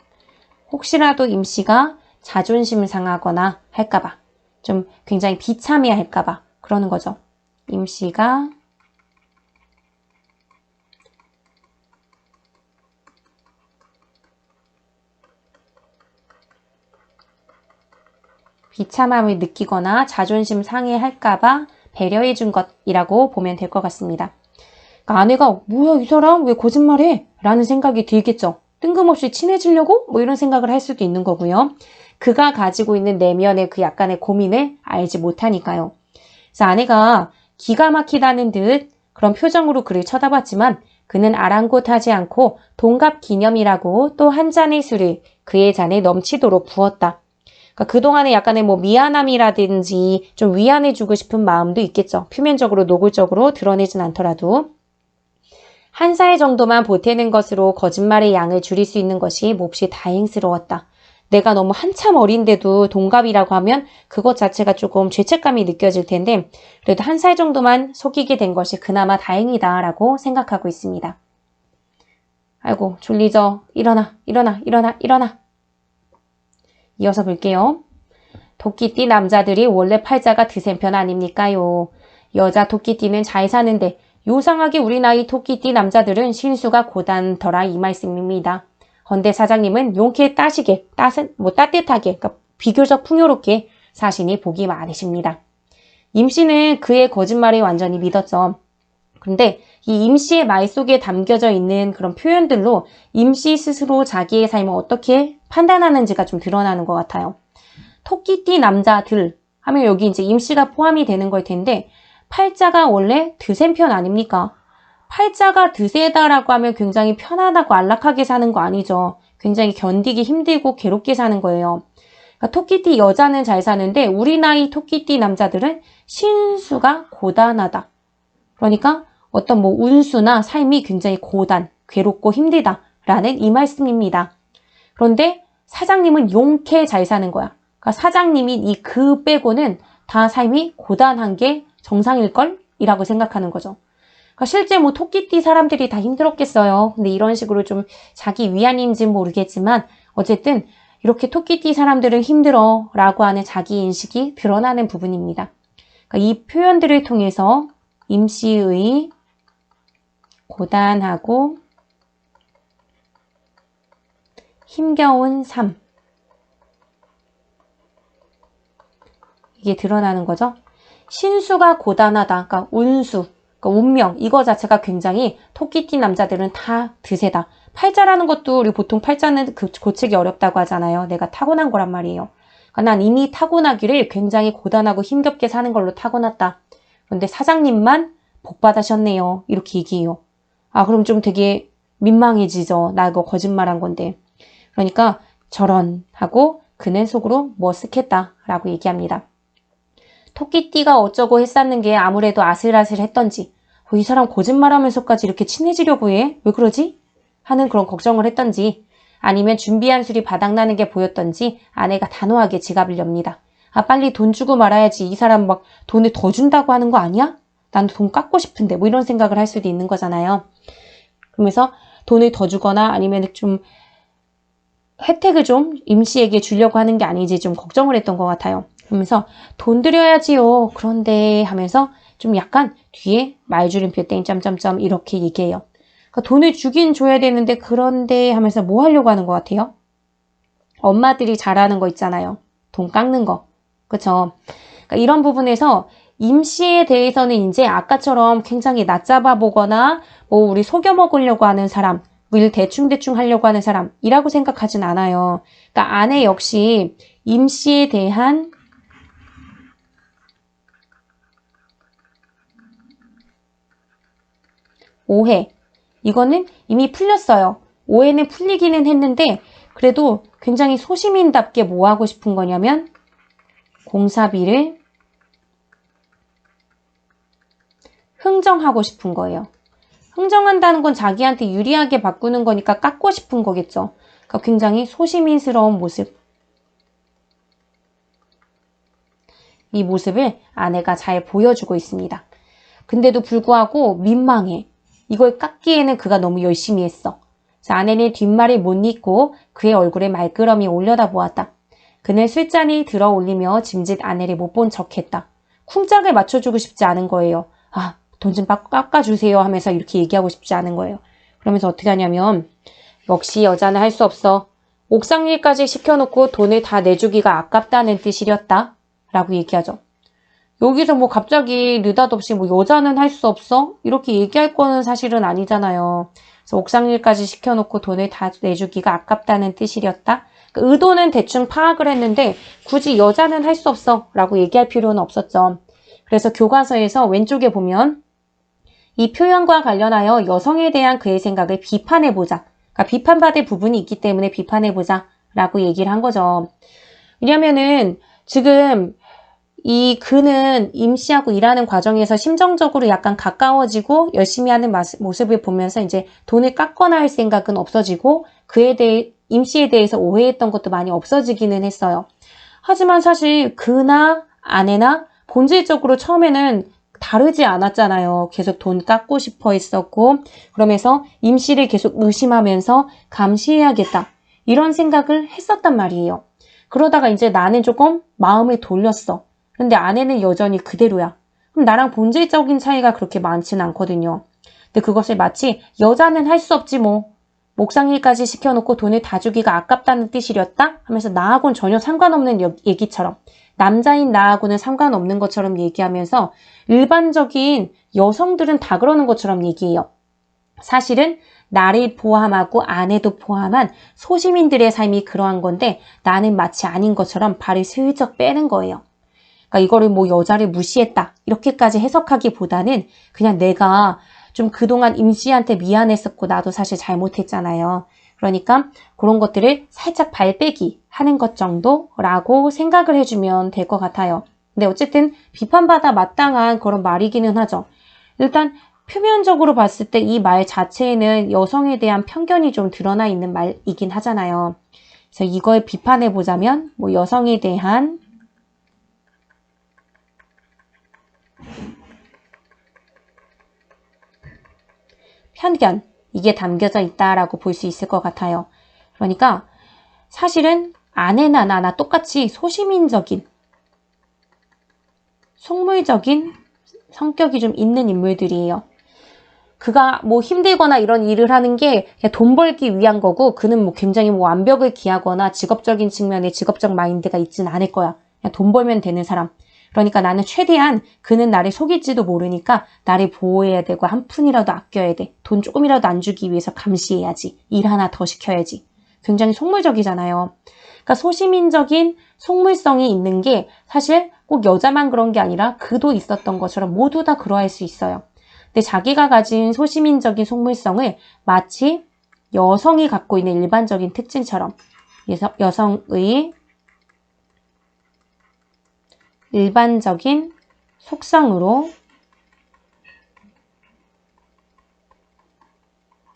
[SPEAKER 1] 혹시라도 임씨가 자존심을 상하거나 할까봐, 좀 굉장히 비참해 할까봐 그러는 거죠. 임씨가 비참함을 느끼거나 자존심 상해할까봐 배려해준 것이라고 보면 될 것 같습니다. 그러니까 아내가 뭐야 이 사람 왜 거짓말해? 라는 생각이 들겠죠. 뜬금없이 친해지려고? 뭐 이런 생각을 할 수도 있는 거고요. 그가 가지고 있는 내면의 그 약간의 고민을 알지 못하니까요. 그래서 아내가 기가 막히다는 듯 그런 표정으로 그를 쳐다봤지만 그는 아랑곳하지 않고 동갑 기념이라고 또 한 잔의 술을 그의 잔에 넘치도록 부었다. 그러니까 그동안에 약간의 뭐 미안함이라든지 좀 위안해주고 싶은 마음도 있겠죠. 표면적으로 노골적으로 드러내진 않더라도. 한 살 정도만 보태는 것으로 거짓말의 양을 줄일 수 있는 것이 몹시 다행스러웠다. 내가 너무 한참 어린데도 동갑이라고 하면 그것 자체가 조금 죄책감이 느껴질 텐데 그래도 한 살 정도만 속이게 된 것이 그나마 다행이다라고 생각하고 있습니다. 아이고 졸리죠? 일어나. 이어서 볼게요. 토끼띠 남자들이 원래 팔자가 드센 편 아닙니까요? 여자 토끼띠는 잘 사는데 요상하게 우리 나이 토끼띠 남자들은 신수가 고단더라 이 말씀입니다. 헌데 사장님은 용케 따뜻하게, 그러니까 비교적 풍요롭게 사시니 복이 많으십니다. 임씨는 그의 거짓말에 완전히 믿었죠. 근데 이 임씨의 말 속에 담겨져 있는 그런 표현들로 임씨 스스로 자기의 삶을 어떻게 판단하는지가 좀 드러나는 것 같아요. 토끼띠 남자들 하면 여기 이제 임씨가 포함이 되는 걸 텐데 팔자가 원래 드센 편 아닙니까? 팔자가 드세다라고 하면 굉장히 편안하고 안락하게 사는 거 아니죠. 굉장히 견디기 힘들고 괴롭게 사는 거예요. 그러니까 토끼띠 여자는 잘 사는데 우리 나이 토끼띠 남자들은 신수가 고단하다. 그러니까 어떤 뭐 운수나 삶이 굉장히 고단, 괴롭고 힘들다라는 이 말씀입니다. 그런데 사장님은 용케 잘 사는 거야. 그러니까 사장님인 이 그 빼고는 다 삶이 고단한 게 정상일걸? 이라고 생각하는 거죠. 그러니까 실제 뭐 토끼띠 사람들이 다 힘들었겠어요. 근데 이런 식으로 좀 자기 위안인지는 모르겠지만 어쨌든 이렇게 토끼띠 사람들은 힘들어 라고 하는 자기 인식이 드러나는 부분입니다. 그러니까 이 표현들을 통해서 임시의 고단하고 힘겨운 삶 이게 드러나는 거죠. 신수가 고단하다. 그러니까 운수, 그러니까 운명 이거 자체가 굉장히 토끼띠 남자들은 다 드세다. 팔자라는 것도 우리 보통 팔자는 고치기 어렵다고 하잖아요. 내가 타고난 거란 말이에요. 그러니까 난 이미 타고나기를 굉장히 고단하고 힘겹게 사는 걸로 타고났다. 그런데 사장님만 복 받으셨네요. 이렇게 얘기해요. 아 그럼 좀 되게 민망해지죠. 나 이거 거짓말한 건데. 그러니까 저런 하고 그는 속으로 머쓱했다라고 얘기합니다. 토끼띠가 어쩌고 했었는 게 아무래도 아슬아슬했던지 이 사람 거짓말하면서까지 이렇게 친해지려고 해? 왜 그러지? 하는 그런 걱정을 했던지 아니면 준비한 술이 바닥나는 게 보였던지 아내가 단호하게 지갑을 엽니다. 아 빨리 돈 주고 말아야지. 이 사람 막 돈을 더 준다고 하는 거 아니야? 난 돈 깎고 싶은데 뭐 이런 생각을 할 수도 있는 거잖아요. 그러면서 돈을 더 주거나 아니면 좀 혜택을 좀 임씨에게 주려고 하는 게 아니지 좀 걱정을 했던 것 같아요. 그러면서 돈 드려야지요. 그런데 하면서 좀 약간 뒤에 말줄임표 땡점점점 이렇게 얘기해요. 그러니까 돈을 주긴 줘야 되는데 그런데 하면서 뭐 하려고 하는 것 같아요? 엄마들이 잘하는 거 있잖아요. 돈 깎는 거. 그쵸? 그러니까 이런 부분에서 임씨에 대해서는 이제 아까처럼 굉장히 낮잡아 보거나 뭐 우리 속여 먹으려고 하는 사람 뭐 일 대충대충 하려고 하는 사람이라고 생각하진 않아요. 그러니까 아내 역시 임씨에 대한 오해. 이거는 이미 풀렸어요. 오해는 풀리기는 했는데 그래도 굉장히 소시민답게 뭐 하고 싶은 거냐면 공사비를 흥정하고 싶은 거예요. 흥정한다는 건 자기한테 유리하게 바꾸는 거니까 깎고 싶은 거겠죠. 그러니까 굉장히 소시민스러운 모습. 이 모습을 아내가 잘 보여주고 있습니다. 근데도 불구하고 민망해. 이걸 깎기에는 그가 너무 열심히 했어. 아내는 뒷말을 못 잇고 그의 얼굴에 말끄러미 올려다 보았다. 그는 술잔이 들어 올리며 짐짓 아내를 못 본 척했다. 쿵짝을 맞춰주고 싶지 않은 거예요. 아, 돈 좀 깎아주세요 하면서 이렇게 얘기하고 싶지 않은 거예요. 그러면서 어떻게 하냐면 역시 여자는 할 수 없어. 옥상일까지 시켜놓고 돈을 다 내주기가 아깝다는 뜻이렸다. 라고 얘기하죠. 여기서 뭐 갑자기 느닷없이 뭐 여자는 할 수 없어? 이렇게 얘기할 거는 사실은 아니잖아요. 그래서 옥상일까지 시켜놓고 돈을 다 내주기가 아깝다는 뜻이렸다. 그러니까 의도는 대충 파악을 했는데 굳이 여자는 할 수 없어 라고 얘기할 필요는 없었죠. 그래서 교과서에서 왼쪽에 보면 이 표현과 관련하여 여성에 대한 그의 생각을 비판해보자. 그러니까 비판받을 부분이 있기 때문에 비판해보자 라고 얘기를 한 거죠. 왜냐면은 지금 이 그는 임씨하고 일하는 과정에서 심정적으로 약간 가까워지고 열심히 하는 모습을 보면서 이제 돈을 깎거나 할 생각은 없어지고 그에 대해 임씨에 대해서 오해했던 것도 많이 없어지기는 했어요. 하지만 사실 그나 아내나 본질적으로 처음에는 다르지 않았잖아요. 계속 돈 깎고 싶어 했었고 그러면서 임씨를 계속 의심하면서 감시해야겠다. 이런 생각을 했었단 말이에요. 그러다가 이제 나는 조금 마음을 돌렸어. 근데 아내는 여전히 그대로야. 그럼 나랑 본질적인 차이가 그렇게 많지는 않거든요. 근데 그것을 마치 여자는 할 수 없지 뭐. 목상일까지 시켜놓고 돈을 다 주기가 아깝다는 뜻이렸다? 하면서 나하고는 전혀 상관없는 얘기처럼 남자인 나하고는 상관없는 것처럼 얘기하면서 일반적인 여성들은 다 그러는 것처럼 얘기해요. 사실은 나를 포함하고 아내도 포함한 소시민들의 삶이 그러한 건데 나는 마치 아닌 것처럼 발을 슬쩍 빼는 거예요. 그러니까 이거를 뭐 여자를 무시했다 이렇게까지 해석하기보다는 그냥 내가 좀 그동안 임씨한테 미안했었고 나도 사실 잘못했잖아요. 그러니까 그런 것들을 살짝 발빼기 하는 것 정도라고 생각을 해주면 될 것 같아요. 근데 어쨌든 비판받아 마땅한 그런 말이기는 하죠. 일단 표면적으로 봤을 때 이 말 자체에는 여성에 대한 편견이 좀 드러나 있는 말이긴 하잖아요. 그래서 이걸 비판해 보자면 뭐 여성에 대한 편견, 이게 담겨져 있다라고 볼 수 있을 것 같아요. 그러니까 사실은 아내나 나나 똑같이 소시민적인, 속물적인 성격이 좀 있는 인물들이에요. 그가 뭐 힘들거나 이런 일을 하는 게 그냥 돈 벌기 위한 거고 그는 뭐 굉장히 뭐 완벽을 기하거나 직업적인 측면에 직업적 마인드가 있진 않을 거야. 그냥 돈 벌면 되는 사람. 그러니까 나는 최대한 그는 나를 속일지도 모르니까 나를 보호해야 되고 한 푼이라도 아껴야 돼. 돈 조금이라도 안 주기 위해서 감시해야지. 일 하나 더 시켜야지. 굉장히 속물적이잖아요. 그러니까 소시민적인 속물성이 있는 게 사실 꼭 여자만 그런 게 아니라 그도 있었던 것처럼 모두 다 그러할 수 있어요. 근데 자기가 가진 소시민적인 속물성을 마치 여성이 갖고 있는 일반적인 특징처럼 여성의 일반적인 속성으로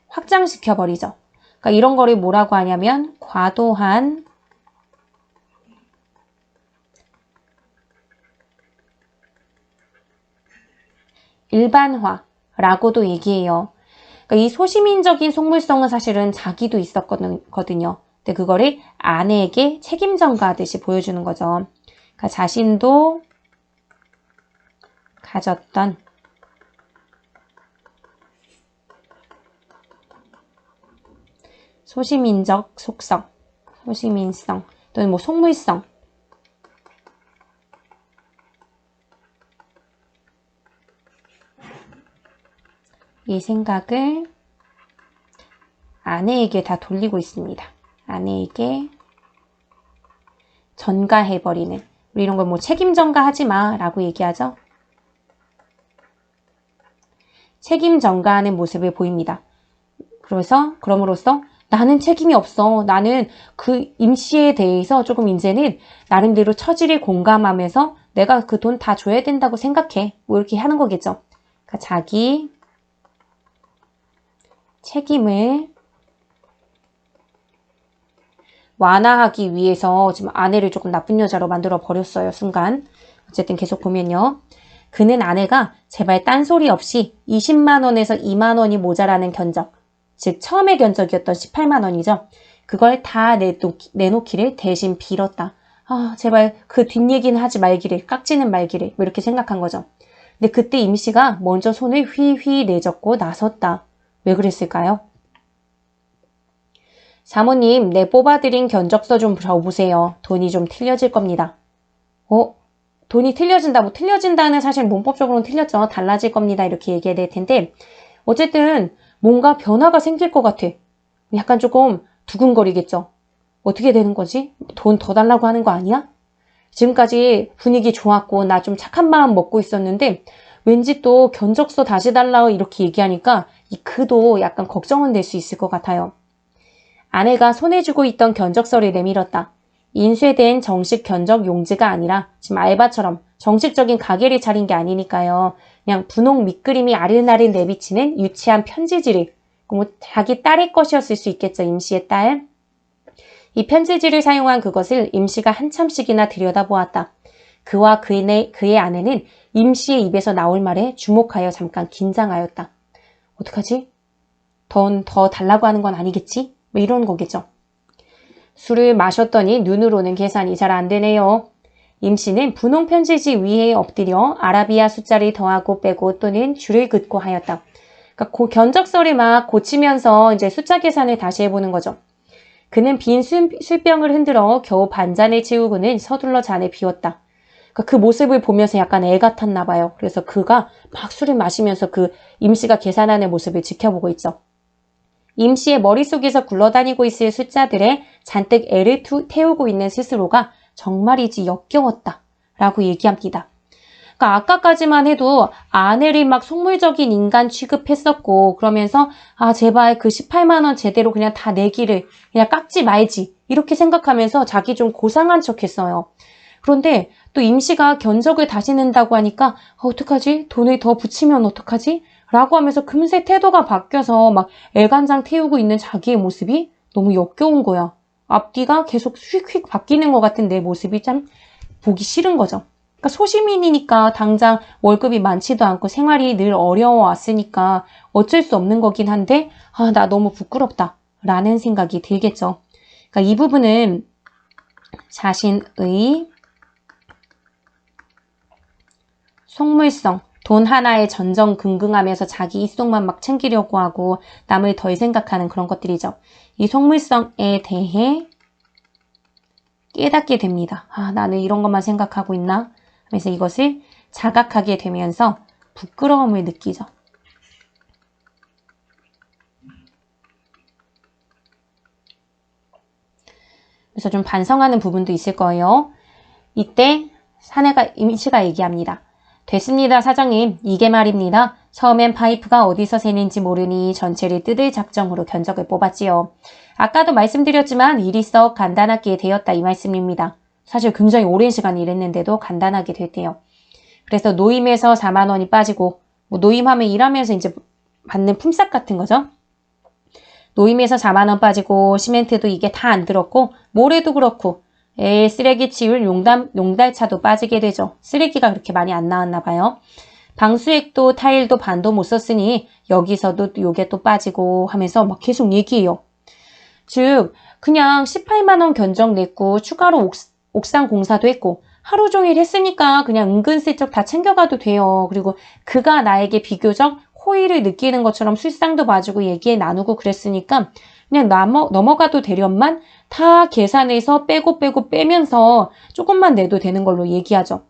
[SPEAKER 1] 확장시켜버리죠. 그러니까 이런 거를 뭐라고 하냐면 과도한 일반화라고도 얘기해요. 그러니까 이 소시민적인 속물성은 사실은 자기도 있었거든요. 근데 그거를 아내에게 책임 전가하듯이 보여주는 거죠. 그러니까 자신도 가졌던 소시민적 속성, 소시민성 또는 뭐 속물성 이 생각을 아내에게 다 돌리고 있습니다. 아내에게 전가해버리는 우리 이런 걸 뭐 책임 전가하지 마 라고 얘기하죠. 책임 전가하는 모습을 보입니다. 그럼으로써 나는 책임이 없어. 나는 그 임씨에 대해서 조금 이제는 나름대로 처지를 공감하면서 내가 그 돈 다 줘야 된다고 생각해. 뭐 이렇게 하는 거겠죠. 그러니까 자기 책임을 완화하기 위해서 지금 아내를 조금 나쁜 여자로 만들어 버렸어요. 순간. 어쨌든 계속 보면요. 그는 아내가 제발 딴소리 없이 20만 원에서 2만 원이 모자라는 견적, 즉 처음의 견적이었던 18만 원이죠. 그걸 다 내놓기를 대신 빌었다. 아, 제발 그 뒷얘기는 하지 말기를, 깍지는 말기를 뭐 이렇게 생각한 거죠. 근데 그때 임씨가 먼저 손을 휘휘 내젓고 나섰다. 왜 그랬을까요? 사모님, 내 뽑아드린 견적서 좀 줘보세요. 돈이 좀 틀려질 겁니다. 돈이 틀려진다. 뭐 틀려진다는 사실 문법적으로는 틀렸죠. 달라질 겁니다. 이렇게 얘기해야 될 텐데 어쨌든 뭔가 변화가 생길 것 같아. 약간 조금 두근거리겠죠. 어떻게 되는 거지? 돈 더 달라고 하는 거 아니야? 지금까지 분위기 좋았고 나 좀 착한 마음 먹고 있었는데 왠지 또 견적서 다시 달라고 이렇게 얘기하니까 이 그도 약간 걱정은 될 수 있을 것 같아요. 아내가 손에 쥐고 있던 견적서를 내밀었다. 인쇄된 정식 견적 용지가 아니라 지금 알바처럼 정식적인 가게를 차린 게 아니니까요. 그냥 분홍 밑그림이 아른아른 내비치는 유치한 편지지를 뭐 자기 딸의 것이었을 수 있겠죠. 임씨의 딸. 이 편지지를 사용한 그것을 임씨가 한참씩이나 들여다보았다. 그와 그의 아내는 임씨의 입에서 나올 말에 주목하여 잠깐 긴장하였다. 어떡하지? 돈 더 달라고 하는 건 아니겠지? 뭐 이런 거겠죠. 술을 마셨더니 눈으로는 계산이 잘 안 되네요. 임씨는 분홍 편지지 위에 엎드려 아라비아 숫자를 더하고 빼고 또는 줄을 긋고 하였다. 그러니까 그 견적서를 막 고치면서 이제 숫자 계산을 다시 해보는 거죠. 그는 빈 술병을 흔들어 겨우 반잔을 채우고는 서둘러 잔을 비웠다. 그러니까 그 모습을 보면서 약간 애 같았나 봐요. 그래서 그가 막 술을 마시면서 그 임씨가 계산하는 모습을 지켜보고 있죠. 임씨의 머릿속에서 굴러다니고 있을 숫자들에 잔뜩 애를 태우고 있는 스스로가 정말이지 역겨웠다 라고 얘기합니다. 그러니까 아까까지만 해도 아내를 막 속물적인 인간 취급했었고 그러면서 아 제발 그 18만 원 제대로 그냥 다 내기를 그냥 깎지 말지 이렇게 생각하면서 자기 좀 고상한 척했어요. 그런데 또 임씨가 견적을 다시 낸다고 하니까 어떡하지? 돈을 더 붙이면 어떡하지? 라고 하면서 금세 태도가 바뀌어서 막 애간장 태우고 있는 자기의 모습이 너무 역겨운 거야. 앞뒤가 계속 휙휙 바뀌는 것 같은 내 모습이 참 보기 싫은 거죠. 그러니까 소시민이니까 당장 월급이 많지도 않고 생활이 늘 어려워왔으니까 어쩔 수 없는 거긴 한데 아, 나 너무 부끄럽다 라는 생각이 들겠죠. 그러니까 이 부분은 자신의 속물성, 돈 하나에 전전긍긍하면서 자기 입속만 막 챙기려고 하고 남을 덜 생각하는 그런 것들이죠. 이 속물성에 대해 깨닫게 됩니다. 아, 나는 이런 것만 생각하고 있나? 하면서 이것을 자각하게 되면서 부끄러움을 느끼죠. 그래서 좀 반성하는 부분도 있을 거예요. 이때 임씨가 얘기합니다. 됐습니다, 사장님. 이게 말입니다. 처음엔 파이프가 어디서 새는지 모르니 전체를 뜯을 작정으로 견적을 뽑았지요. 아까도 말씀드렸지만 일이 썩 간단하게 되었다 이 말씀입니다. 사실 굉장히 오랜 시간 일했는데도 간단하게 됐대요. 그래서 노임에서 4만 원이 빠지고 뭐 노임하면 일하면서 이제 받는 품삯 같은 거죠. 노임에서 4만 원 빠지고 시멘트도 이게 다 안 들었고 모래도 그렇고 쓰레기 치울 용달차도 빠지게 되죠. 쓰레기가 그렇게 많이 안 나왔나 봐요. 방수액도 타일도 반도 못 썼으니 여기서도 요게 또 빠지고 하면서 막 계속 얘기해요. 즉 그냥 18만 원 견적 냈고 추가로 옥상 공사도 했고 하루 종일 했으니까 그냥 은근슬쩍 다 챙겨가도 돼요. 그리고 그가 나에게 비교적 호의를 느끼는 것처럼 술상도 봐주고 얘기 나누고 그랬으니까 그냥 넘어가도 되련만 다 계산해서 빼면서 조금만 내도 되는 걸로 얘기하죠.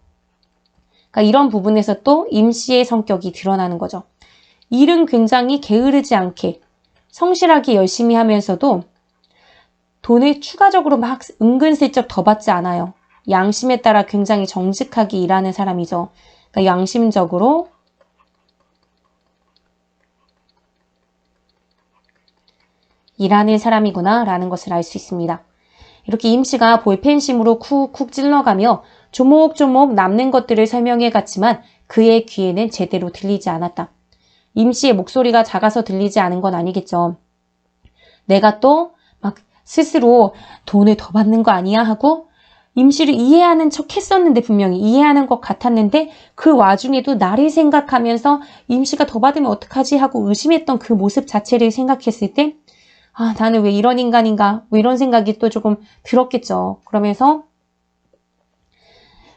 [SPEAKER 1] 그러니까 이런 부분에서 또 임씨의 성격이 드러나는 거죠. 일은 굉장히 게으르지 않게 성실하게 열심히 하면서도 돈을 추가적으로 막 은근슬쩍 더 받지 않아요. 양심에 따라 굉장히 정직하게 일하는 사람이죠. 그러니까 양심적으로 일하는 사람이구나 라는 것을 알 수 있습니다. 이렇게 임씨가 볼펜심으로 쿡쿡 찔러가며 조목조목 남는 것들을 설명해 갔지만 그의 귀에는 제대로 들리지 않았다. 임씨의 목소리가 작아서 들리지 않은 건 아니겠죠. 내가 또 막 스스로 돈을 더 받는 거 아니야 하고 임씨를 이해하는 척 했었는데 분명히 이해하는 것 같았는데 그 와중에도 나를 생각하면서 임씨가 더 받으면 어떡하지 하고 의심했던 그 모습 자체를 생각했을 때 아, 나는 왜 이런 인간인가? 뭐 이런 생각이 또 조금 들었겠죠. 그러면서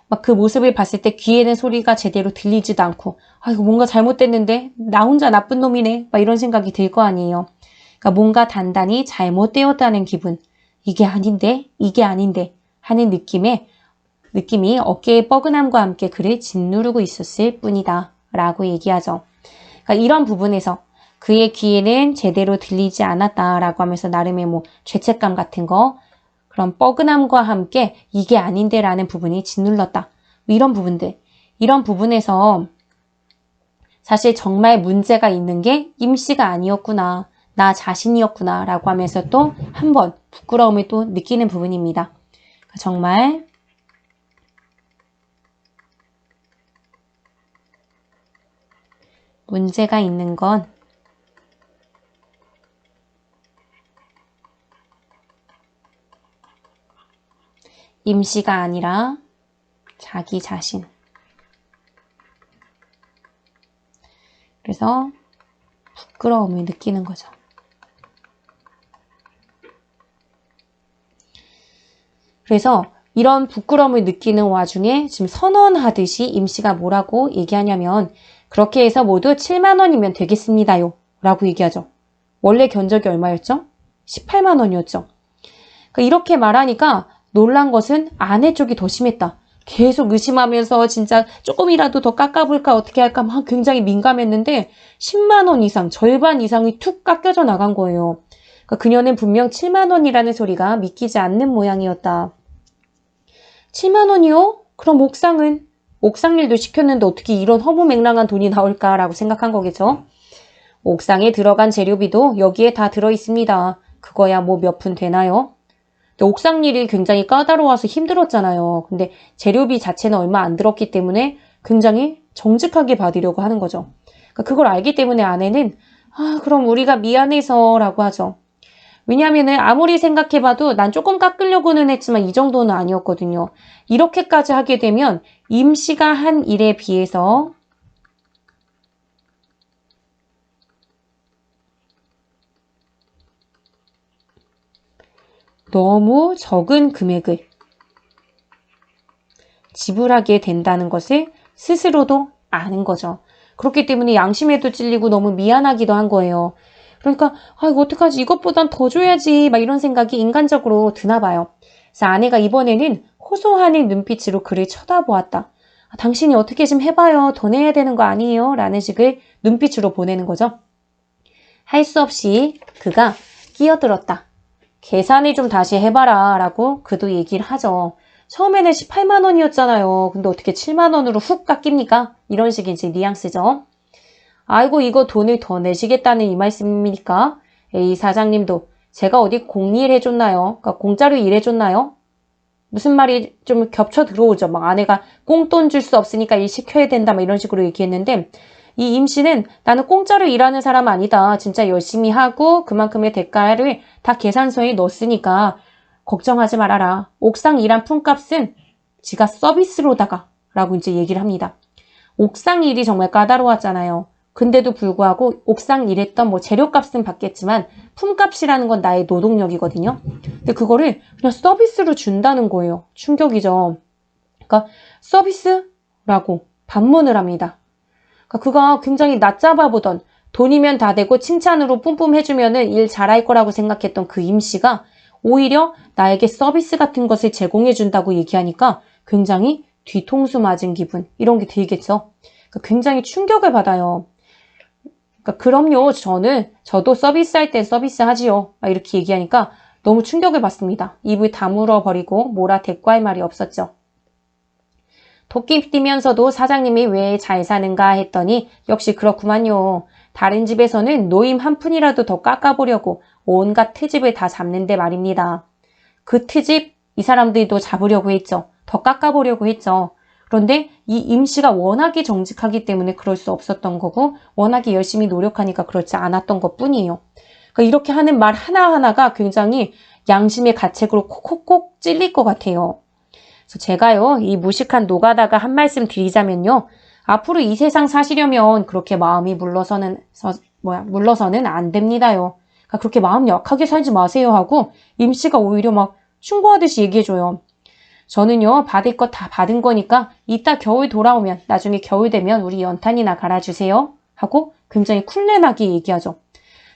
[SPEAKER 1] 막 그 모습을 봤을 때 귀에는 소리가 제대로 들리지도 않고 아, 이거 뭔가 잘못됐는데? 나 혼자 나쁜 놈이네? 막 이런 생각이 들 거 아니에요. 그러니까 뭔가 단단히 잘못되었다는 기분. 이게 아닌데 하는 느낌이 어깨의 뻐근함과 함께 그를 짓누르고 있었을 뿐이다. 라고 얘기하죠. 그러니까 이런 부분에서 그의 귀에는 제대로 들리지 않았다라고 하면서 나름의 뭐 죄책감 같은 거 그런 뻐근함과 함께 이게 아닌데라는 부분이 짓눌렀다. 이런 부분에서 사실 정말 문제가 있는 게 임씨가 아니었구나. 나 자신이었구나 라고 하면서 또 한 번 부끄러움을 또 느끼는 부분입니다. 정말 문제가 있는 건 임씨가 아니라 자기 자신. 그래서 부끄러움을 느끼는 거죠. 그래서 이런 부끄러움을 느끼는 와중에 지금 선언하듯이 임씨가 뭐라고 얘기하냐면 그렇게 해서 모두 7만 원이면 되겠습니다요. 라고 얘기하죠. 원래 견적이 얼마였죠? 18만 원이었죠. 그러니까 이렇게 말하니까 놀란 것은 아내 쪽이 더 심했다. 계속 의심하면서 진짜 조금이라도 더 깎아볼까 어떻게 할까 막 굉장히 민감했는데 10만 원 이상, 절반 이상이 툭 깎여져 나간 거예요. 그러니까 그녀는 분명 7만 원이라는 소리가 믿기지 않는 모양이었다. 7만 원이요? 그럼 옥상은? 옥상일도 시켰는데 어떻게 이런 허무맹랑한 돈이 나올까라고 생각한 거겠죠. 옥상에 들어간 재료비도 여기에 다 들어있습니다. 그거야 뭐 몇 푼 되나요? 근데 옥상 일이 굉장히 까다로워서 힘들었잖아요. 근데 재료비 자체는 얼마 안 들었기 때문에 굉장히 정직하게 받으려고 하는 거죠. 그러니까 그걸 알기 때문에 아내는 그럼 우리가 미안해서 라고 하죠. 왜냐하면 아무리 생각해봐도 난 조금 깎으려고는 했지만 이 정도는 아니었거든요. 이렇게까지 하게 되면 임 씨가 한 일에 비해서 너무 적은 금액을 지불하게 된다는 것을 스스로도 아는 거죠. 그렇기 때문에 양심에도 찔리고 너무 미안하기도 한 거예요. 그러니까 이거 어떡하지? 이것보단 더 줘야지. 막 이런 생각이 인간적으로 드나 봐요. 그래서 아내가 이번에는 호소하는 눈빛으로 그를 쳐다보았다. 당신이 어떻게 좀 해봐요. 더 내야 되는 거 아니에요? 라는 식의 눈빛으로 보내는 거죠. 할 수 없이 그가 끼어들었다. 계산을 좀 다시 해봐라 라고 그도 얘기를 하죠. 처음에는 18만 원이었잖아요. 근데 어떻게 7만 원으로 훅 깎입니까? 이런 식의 이제 뉘앙스죠. 아이고 이거 돈을 더 내시겠다는 이 말씀입니까? A 사장님도 제가 어디 공일 해줬나요? 그러니까 공짜로 일해줬나요? 무슨 말이 좀 겹쳐 들어오죠. 막 아내가 꽁돈 줄 수 없으니까 일 시켜야 된다 막 이런 식으로 얘기했는데 이 임 씨는 나는 공짜로 일하는 사람 아니다. 진짜 열심히 하고 그만큼의 대가를 다 계산서에 넣었으니까 걱정하지 말아라. 옥상 일한 품값은 지가 서비스로다가 라고 이제 얘기를 합니다. 옥상 일이 정말 까다로웠잖아요. 근데도 불구하고 옥상 일했던 뭐 재료값은 받겠지만 품값이라는 건 나의 노동력이거든요. 근데 그거를 그냥 서비스로 준다는 거예요. 충격이죠. 그러니까 서비스라고 반문을 합니다. 그러니까 그가 굉장히 낮잡아 보던 돈이면 다 되고 칭찬으로 뿜뿜 해주면은 일 잘할 거라고 생각했던 그 임 씨가 오히려 나에게 서비스 같은 것을 제공해 준다고 얘기하니까 굉장히 뒤통수 맞은 기분 이런 게 들겠죠. 그러니까 굉장히 충격을 받아요. 그러니까 그럼요. 저도 서비스할 땐 서비스 하지요. 막 이렇게 얘기하니까 너무 충격을 받습니다. 입을 다물어 버리고 뭐라 대꾸할 말이 없었죠. 토끼 뛰면서도 사장님이 왜 잘 사는가 했더니 역시 그렇구만요. 다른 집에서는 노임 한 푼이라도 더 깎아보려고 온갖 트집을 다 잡는데 말입니다. 그 트집 이 사람들도 잡으려고 했죠. 더 깎아보려고 했죠. 그런데 이 임 씨가 워낙에 정직하기 때문에 그럴 수 없었던 거고 워낙에 열심히 노력하니까 그렇지 않았던 것뿐이에요. 그러니까 이렇게 하는 말 하나하나가 굉장히 양심의 가책으로 콕콕콕 찔릴 것 같아요. 그래서 제가요, 이 무식한 노가다가 한 말씀 드리자면요. 앞으로 이 세상 사시려면 그렇게 마음이 물러서는 안 됩니다요. 그러니까 그렇게 마음 약하게 살지 마세요 하고 임 씨가 오히려 막 충고하듯이 얘기해줘요. 저는요, 받을 거 다 받은 거니까 이따 겨울 돌아오면 나중에 겨울 되면 우리 연탄이나 갈아주세요 하고 굉장히 쿨렌하게 얘기하죠.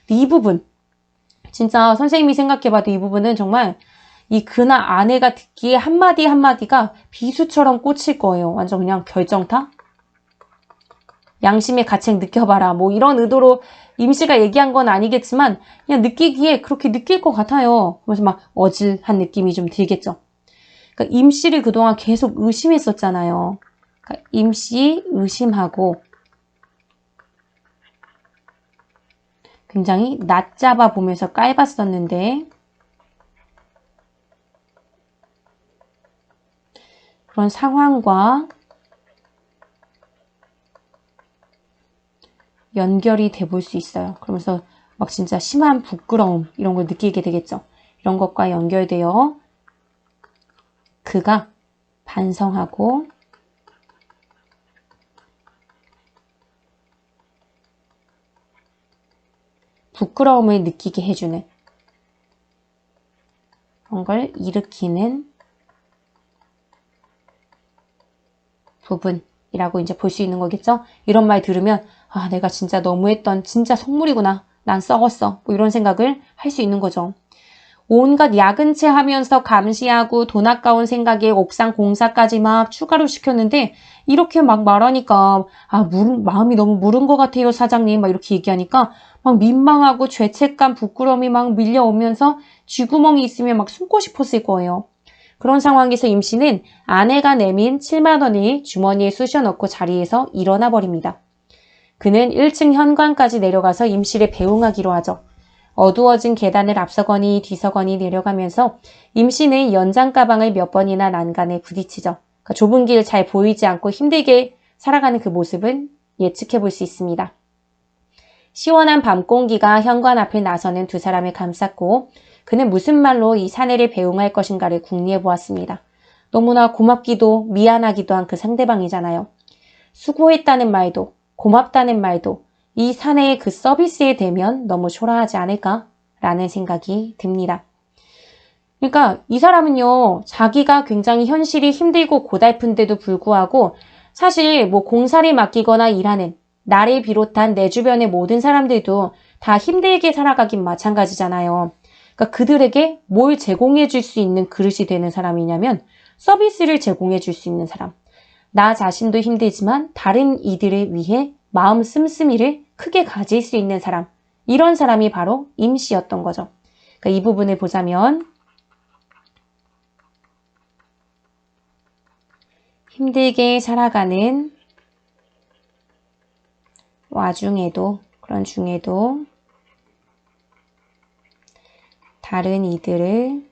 [SPEAKER 1] 근데 이 부분 진짜 선생님이 생각해봐도 이 부분은 정말 이 그날 아내가 듣기에 한마디 한마디가 비수처럼 꽂힐 거예요. 완전 그냥 결정타? 양심의 가책 느껴봐라. 뭐 이런 의도로 임 씨가 얘기한 건 아니겠지만 그냥 느끼기에 그렇게 느낄 것 같아요. 그래서 막 어질한 느낌이 좀 들겠죠. 그러니까 임 씨를 그동안 계속 의심했었잖아요. 그러니까 임 씨 의심하고 굉장히 낮잡아 보면서 깔봤었는데 그런 상황과 연결이 돼 볼 수 있어요. 그러면서 막 진짜 심한 부끄러움 이런 걸 느끼게 되겠죠. 이런 것과 연결되어 그가 반성하고 부끄러움을 느끼게 해주는 그런 걸 일으키는 부분이라고 이제 볼 수 있는 거겠죠. 이런 말 들으면 내가 진짜 너무했던 진짜 속물이구나. 난 썩었어. 뭐 이런 생각을 할 수 있는 거죠. 온갖 야근체 하면서 감시하고 돈 아까운 생각에 옥상 공사까지 막 추가로 시켰는데 이렇게 막 말하니까 마음이 너무 무른 것 같아요 사장님 막 이렇게 얘기하니까 막 민망하고 죄책감 부끄러움이 막 밀려오면서 쥐구멍이 있으면 막 숨고 싶었을 거예요. 그런 상황에서 임 씨는 아내가 내민 7만 원을 주머니에 쑤셔넣고 자리에서 일어나 버립니다. 그는 1층 현관까지 내려가서 임 씨를 배웅하기로 하죠. 어두워진 계단을 앞서거니 뒤서거니 내려가면서 임 씨는 연장 가방을 몇 번이나 난간에 부딪히죠. 그러니까 좁은 길 잘 보이지 않고 힘들게 살아가는 그 모습은 예측해 볼 수 있습니다. 시원한 밤 공기가 현관 앞에 나서는 두 사람을 감쌌고 그는 무슨 말로 이 사내를 배웅할 것인가를 궁리해 보았습니다. 너무나 고맙기도 미안하기도 한 그 상대방이잖아요. 수고했다는 말도 고맙다는 말도 이 사내의 그 서비스에 대면 너무 초라하지 않을까라는 생각이 듭니다. 그러니까 이 사람은요, 자기가 굉장히 현실이 힘들고 고달픈데도 불구하고 사실 뭐 공사를 맡기거나 일하는 나를 비롯한 내 주변의 모든 사람들도 다 힘들게 살아가긴 마찬가지잖아요. 그러니까 그들에게 뭘 제공해 줄 수 있는 그릇이 되는 사람이냐면 서비스를 제공해 줄 수 있는 사람. 나 자신도 힘들지만 다른 이들을 위해 마음 씀씀이를 크게 가질 수 있는 사람. 이런 사람이 바로 임 씨였던 거죠. 그러니까 이 부분을 보자면 힘들게 살아가는 와중에도 그런 중에도 다른 이들을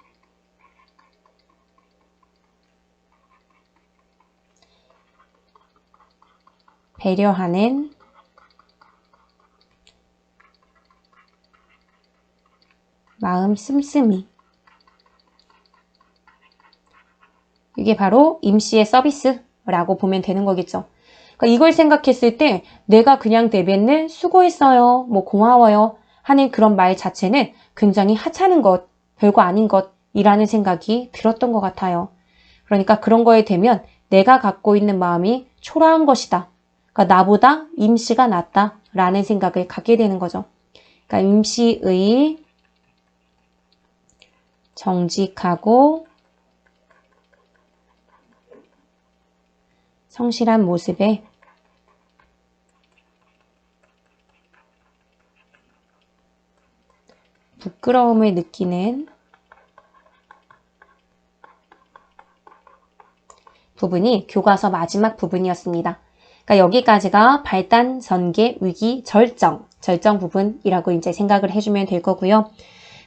[SPEAKER 1] 배려하는 마음 씀씀이. 이게 바로 임 씨의 서비스라고 보면 되는 거겠죠. 그러니까 이걸 생각했을 때 내가 그냥 내뱉는 수고했어요, 뭐 고마워요 하는 그런 말 자체는 굉장히 하찮은 것, 별거 아닌 것이라는 생각이 들었던 것 같아요. 그러니까 그런 거에 대면 내가 갖고 있는 마음이 초라한 것이다. 그러니까 나보다 임 씨가 낫다라는 생각을 갖게 되는 거죠. 그러니까 임 씨의 정직하고 성실한 모습에 부끄러움을 느끼는 부분이 교과서 마지막 부분이었습니다. 그러니까 여기까지가 발단, 전개, 위기, 절정 부분이라고 이제 생각을 해주면 될 거고요.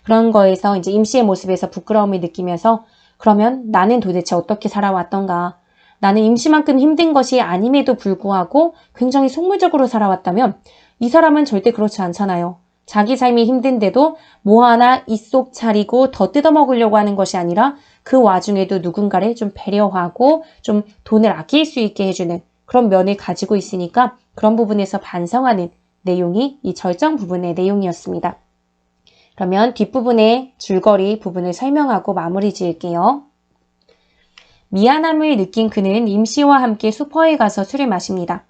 [SPEAKER 1] 그런 거에서 이제 임 씨의 모습에서 부끄러움을 느끼면서 그러면 나는 도대체 어떻게 살아왔던가? 나는 임 씨만큼 힘든 것이 아님에도 불구하고 굉장히 속물적으로 살아왔다면 이 사람은 절대 그렇지 않잖아요. 자기 삶이 힘든데도 뭐 하나 입속 차리고 더 뜯어먹으려고 하는 것이 아니라 그 와중에도 누군가를 좀 배려하고 좀 돈을 아낄 수 있게 해주는 그런 면을 가지고 있으니까 그런 부분에서 반성하는 내용이 이 절정 부분의 내용이었습니다. 그러면 뒷부분의 줄거리 부분을 설명하고 마무리 지을게요. 미안함을 느낀 그는 임 씨와 함께 슈퍼에 가서 술을 마십니다.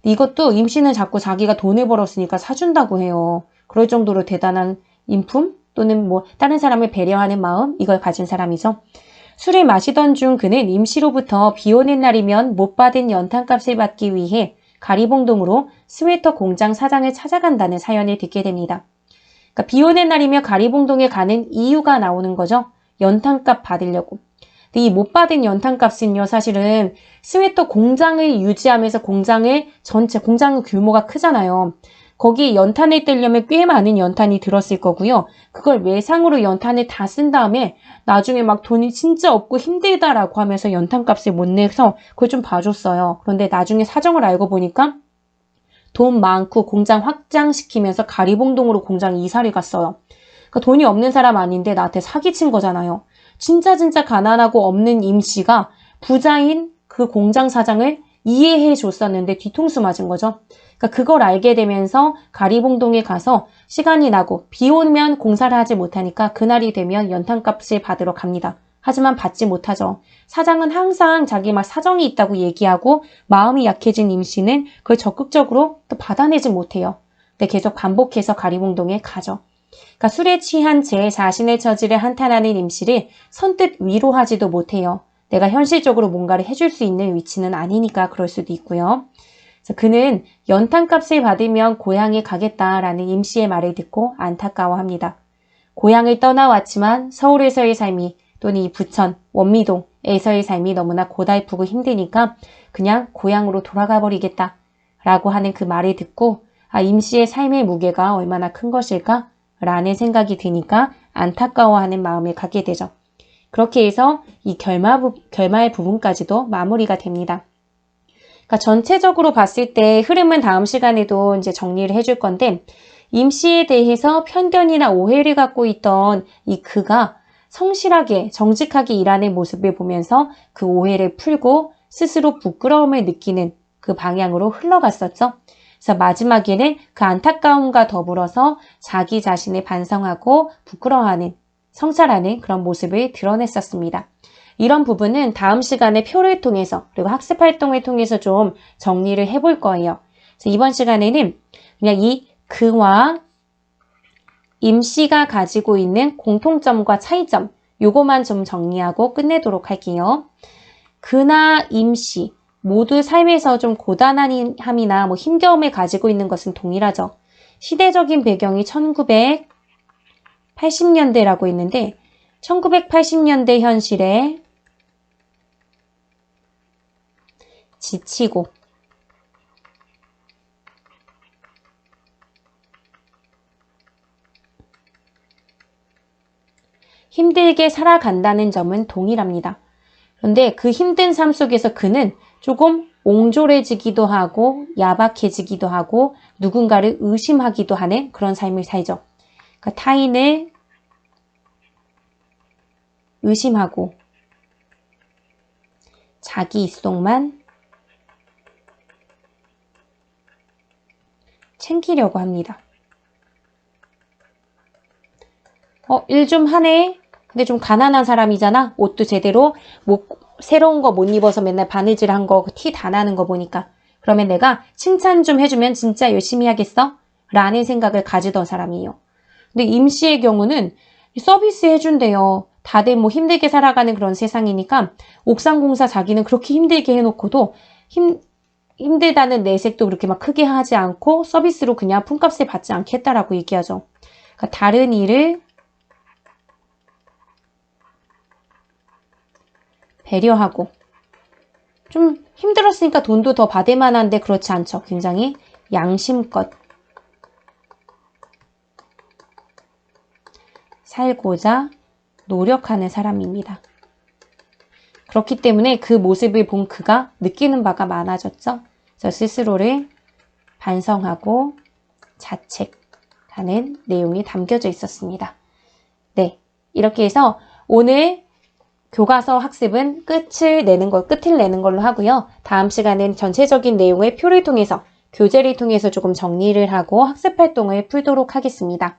[SPEAKER 1] 이것도 임 씨는 자꾸 자기가 돈을 벌었으니까 사준다고 해요. 그럴 정도로 대단한 인품 또는 뭐 다른 사람을 배려하는 마음 이걸 가진 사람이죠. 술을 마시던 중 그는 임 씨로부터 비 오는 날이면 못 받은 연탄값을 받기 위해 가리봉동으로 스웨터 공장 사장을 찾아간다는 사연을 듣게 됩니다. 그러니까 비 오는 날이면 가리봉동에 가는 이유가 나오는 거죠. 연탄값 받으려고. 근데 이 못 받은 연탄값은요, 사실은 스웨터 공장을 유지하면서 공장 규모가 크잖아요. 거기 연탄을 떼려면 꽤 많은 연탄이 들었을 거고요. 그걸 외상으로 연탄을 다 쓴 다음에 나중에 막 돈이 진짜 없고 힘들다라고 하면서 연탄값을 못 내서 그걸 좀 봐줬어요. 그런데 나중에 사정을 알고 보니까 돈 많고 공장 확장시키면서 가리봉동으로 공장 이사를 갔어요. 그러니까 돈이 없는 사람 아닌데 나한테 사기친 거잖아요. 진짜 가난하고 없는 임 씨가 부자인 그 공장 사장을 이해해 줬었는데 뒤통수 맞은 거죠. 그러니까 그걸 알게 되면서 가리봉동에 가서 시간이 나고 비 오면 공사를 하지 못하니까 그날이 되면 연탄값을 받으러 갑니다. 하지만 받지 못하죠. 사장은 항상 자기 막 사정이 있다고 얘기하고 마음이 약해진 임 씨는 그걸 적극적으로 또 받아내지 못해요. 근데 계속 반복해서 가리봉동에 가죠. 그러니까 술에 취한 채 자신의 처지를 한탄하는 임 씨를 선뜻 위로하지도 못해요. 내가 현실적으로 뭔가를 해줄 수 있는 위치는 아니니까 그럴 수도 있고요. 그래서 그는 연탄값을 받으면 고향에 가겠다라는 임 씨의 말을 듣고 안타까워합니다. 고향을 떠나왔지만 서울에서의 삶이 또는 이 부천, 원미동에서의 삶이 너무나 고달프고 힘드니까 그냥 고향으로 돌아가 버리겠다 라고 하는 그 말을 듣고 임 씨의 삶의 무게가 얼마나 큰 것일까? 라는 생각이 드니까 안타까워하는 마음을 갖게 되죠. 그렇게 해서 이 결말 부분까지도 마무리가 됩니다. 그러니까 전체적으로 봤을 때 흐름은 다음 시간에도 이제 정리를 해줄 건데 임 씨에 대해서 편견이나 오해를 갖고 있던 이 그가 성실하게 정직하게 일하는 모습을 보면서 그 오해를 풀고 스스로 부끄러움을 느끼는 그 방향으로 흘러갔었죠. 그래서 마지막에는 그 안타까움과 더불어서 자기 자신을 반성하고 부끄러워하는 성찰하는 그런 모습을 드러냈었습니다. 이런 부분은 다음 시간에 표를 통해서 그리고 학습 활동을 통해서 좀 정리를 해볼 거예요. 그래서 이번 시간에는 그냥 이 그와 임 씨가 가지고 있는 공통점과 차이점 요거만 좀 정리하고 끝내도록 할게요. 그나 임 씨 모두 삶에서 좀 고단함이나 힘겨움을 가지고 있는 것은 동일하죠. 시대적인 배경이 1980년대라고 했는데 1980년대 현실에 지치고 힘들게 살아간다는 점은 동일합니다. 그런데 그 힘든 삶 속에서 그는 조금 옹졸해지기도 하고 야박해지기도 하고 누군가를 의심하기도 하는 그런 삶을 살죠. 그러니까 타인을 의심하고 자기 입속만 챙기려고 합니다. 일 좀 하네. 근데 좀 가난한 사람이잖아. 옷도 제대로 새로운 거 못 입어서 맨날 바느질한 거 티 다 나는 거 보니까. 그러면 내가 칭찬 좀 해주면 진짜 열심히 하겠어? 라는 생각을 가지던 사람이에요. 근데 임 씨의 경우는 서비스 해준대요. 다들 힘들게 살아가는 그런 세상이니까 옥상 공사 자기는 그렇게 힘들게 해놓고도 힘들다는 내색도 그렇게 막 크게 하지 않고 서비스로 그냥 품값을 받지 않겠다라고 얘기하죠. 그러니까 다른 일을 배려하고 좀 힘들었으니까 돈도 더 받을 만한데 그렇지 않죠. 굉장히 양심껏 살고자 노력하는 사람입니다. 그렇기 때문에 그 모습을 본 그가 느끼는 바가 많아졌죠. 그래서 스스로를 반성하고 자책하는 내용이 담겨져 있었습니다. 네, 이렇게 해서 오늘 교과서 학습은 끝을 내는 걸로 하고요. 다음 시간엔 전체적인 내용의 표를 통해서 교재를 통해서 조금 정리를 하고 학습 활동을 풀도록 하겠습니다.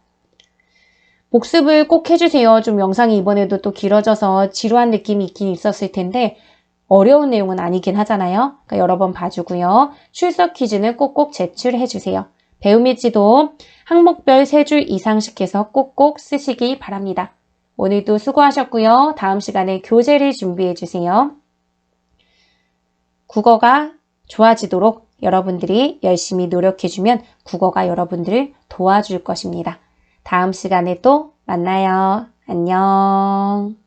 [SPEAKER 1] 복습을 꼭 해주세요. 좀 영상이 이번에도 또 길어져서 지루한 느낌이 있긴 있었을 텐데 어려운 내용은 아니긴 하잖아요. 그러니까 여러 번 봐주고요. 출석 퀴즈는 꼭꼭 제출해주세요. 배움일지도 항목별 3줄 이상씩 해서 꼭꼭 쓰시기 바랍니다. 오늘도 수고하셨고요. 다음 시간에 교재를 준비해주세요. 국어가 좋아지도록 여러분들이 열심히 노력해주면 국어가 여러분들을 도와줄 것입니다. 다음 시간에 또 만나요. 안녕.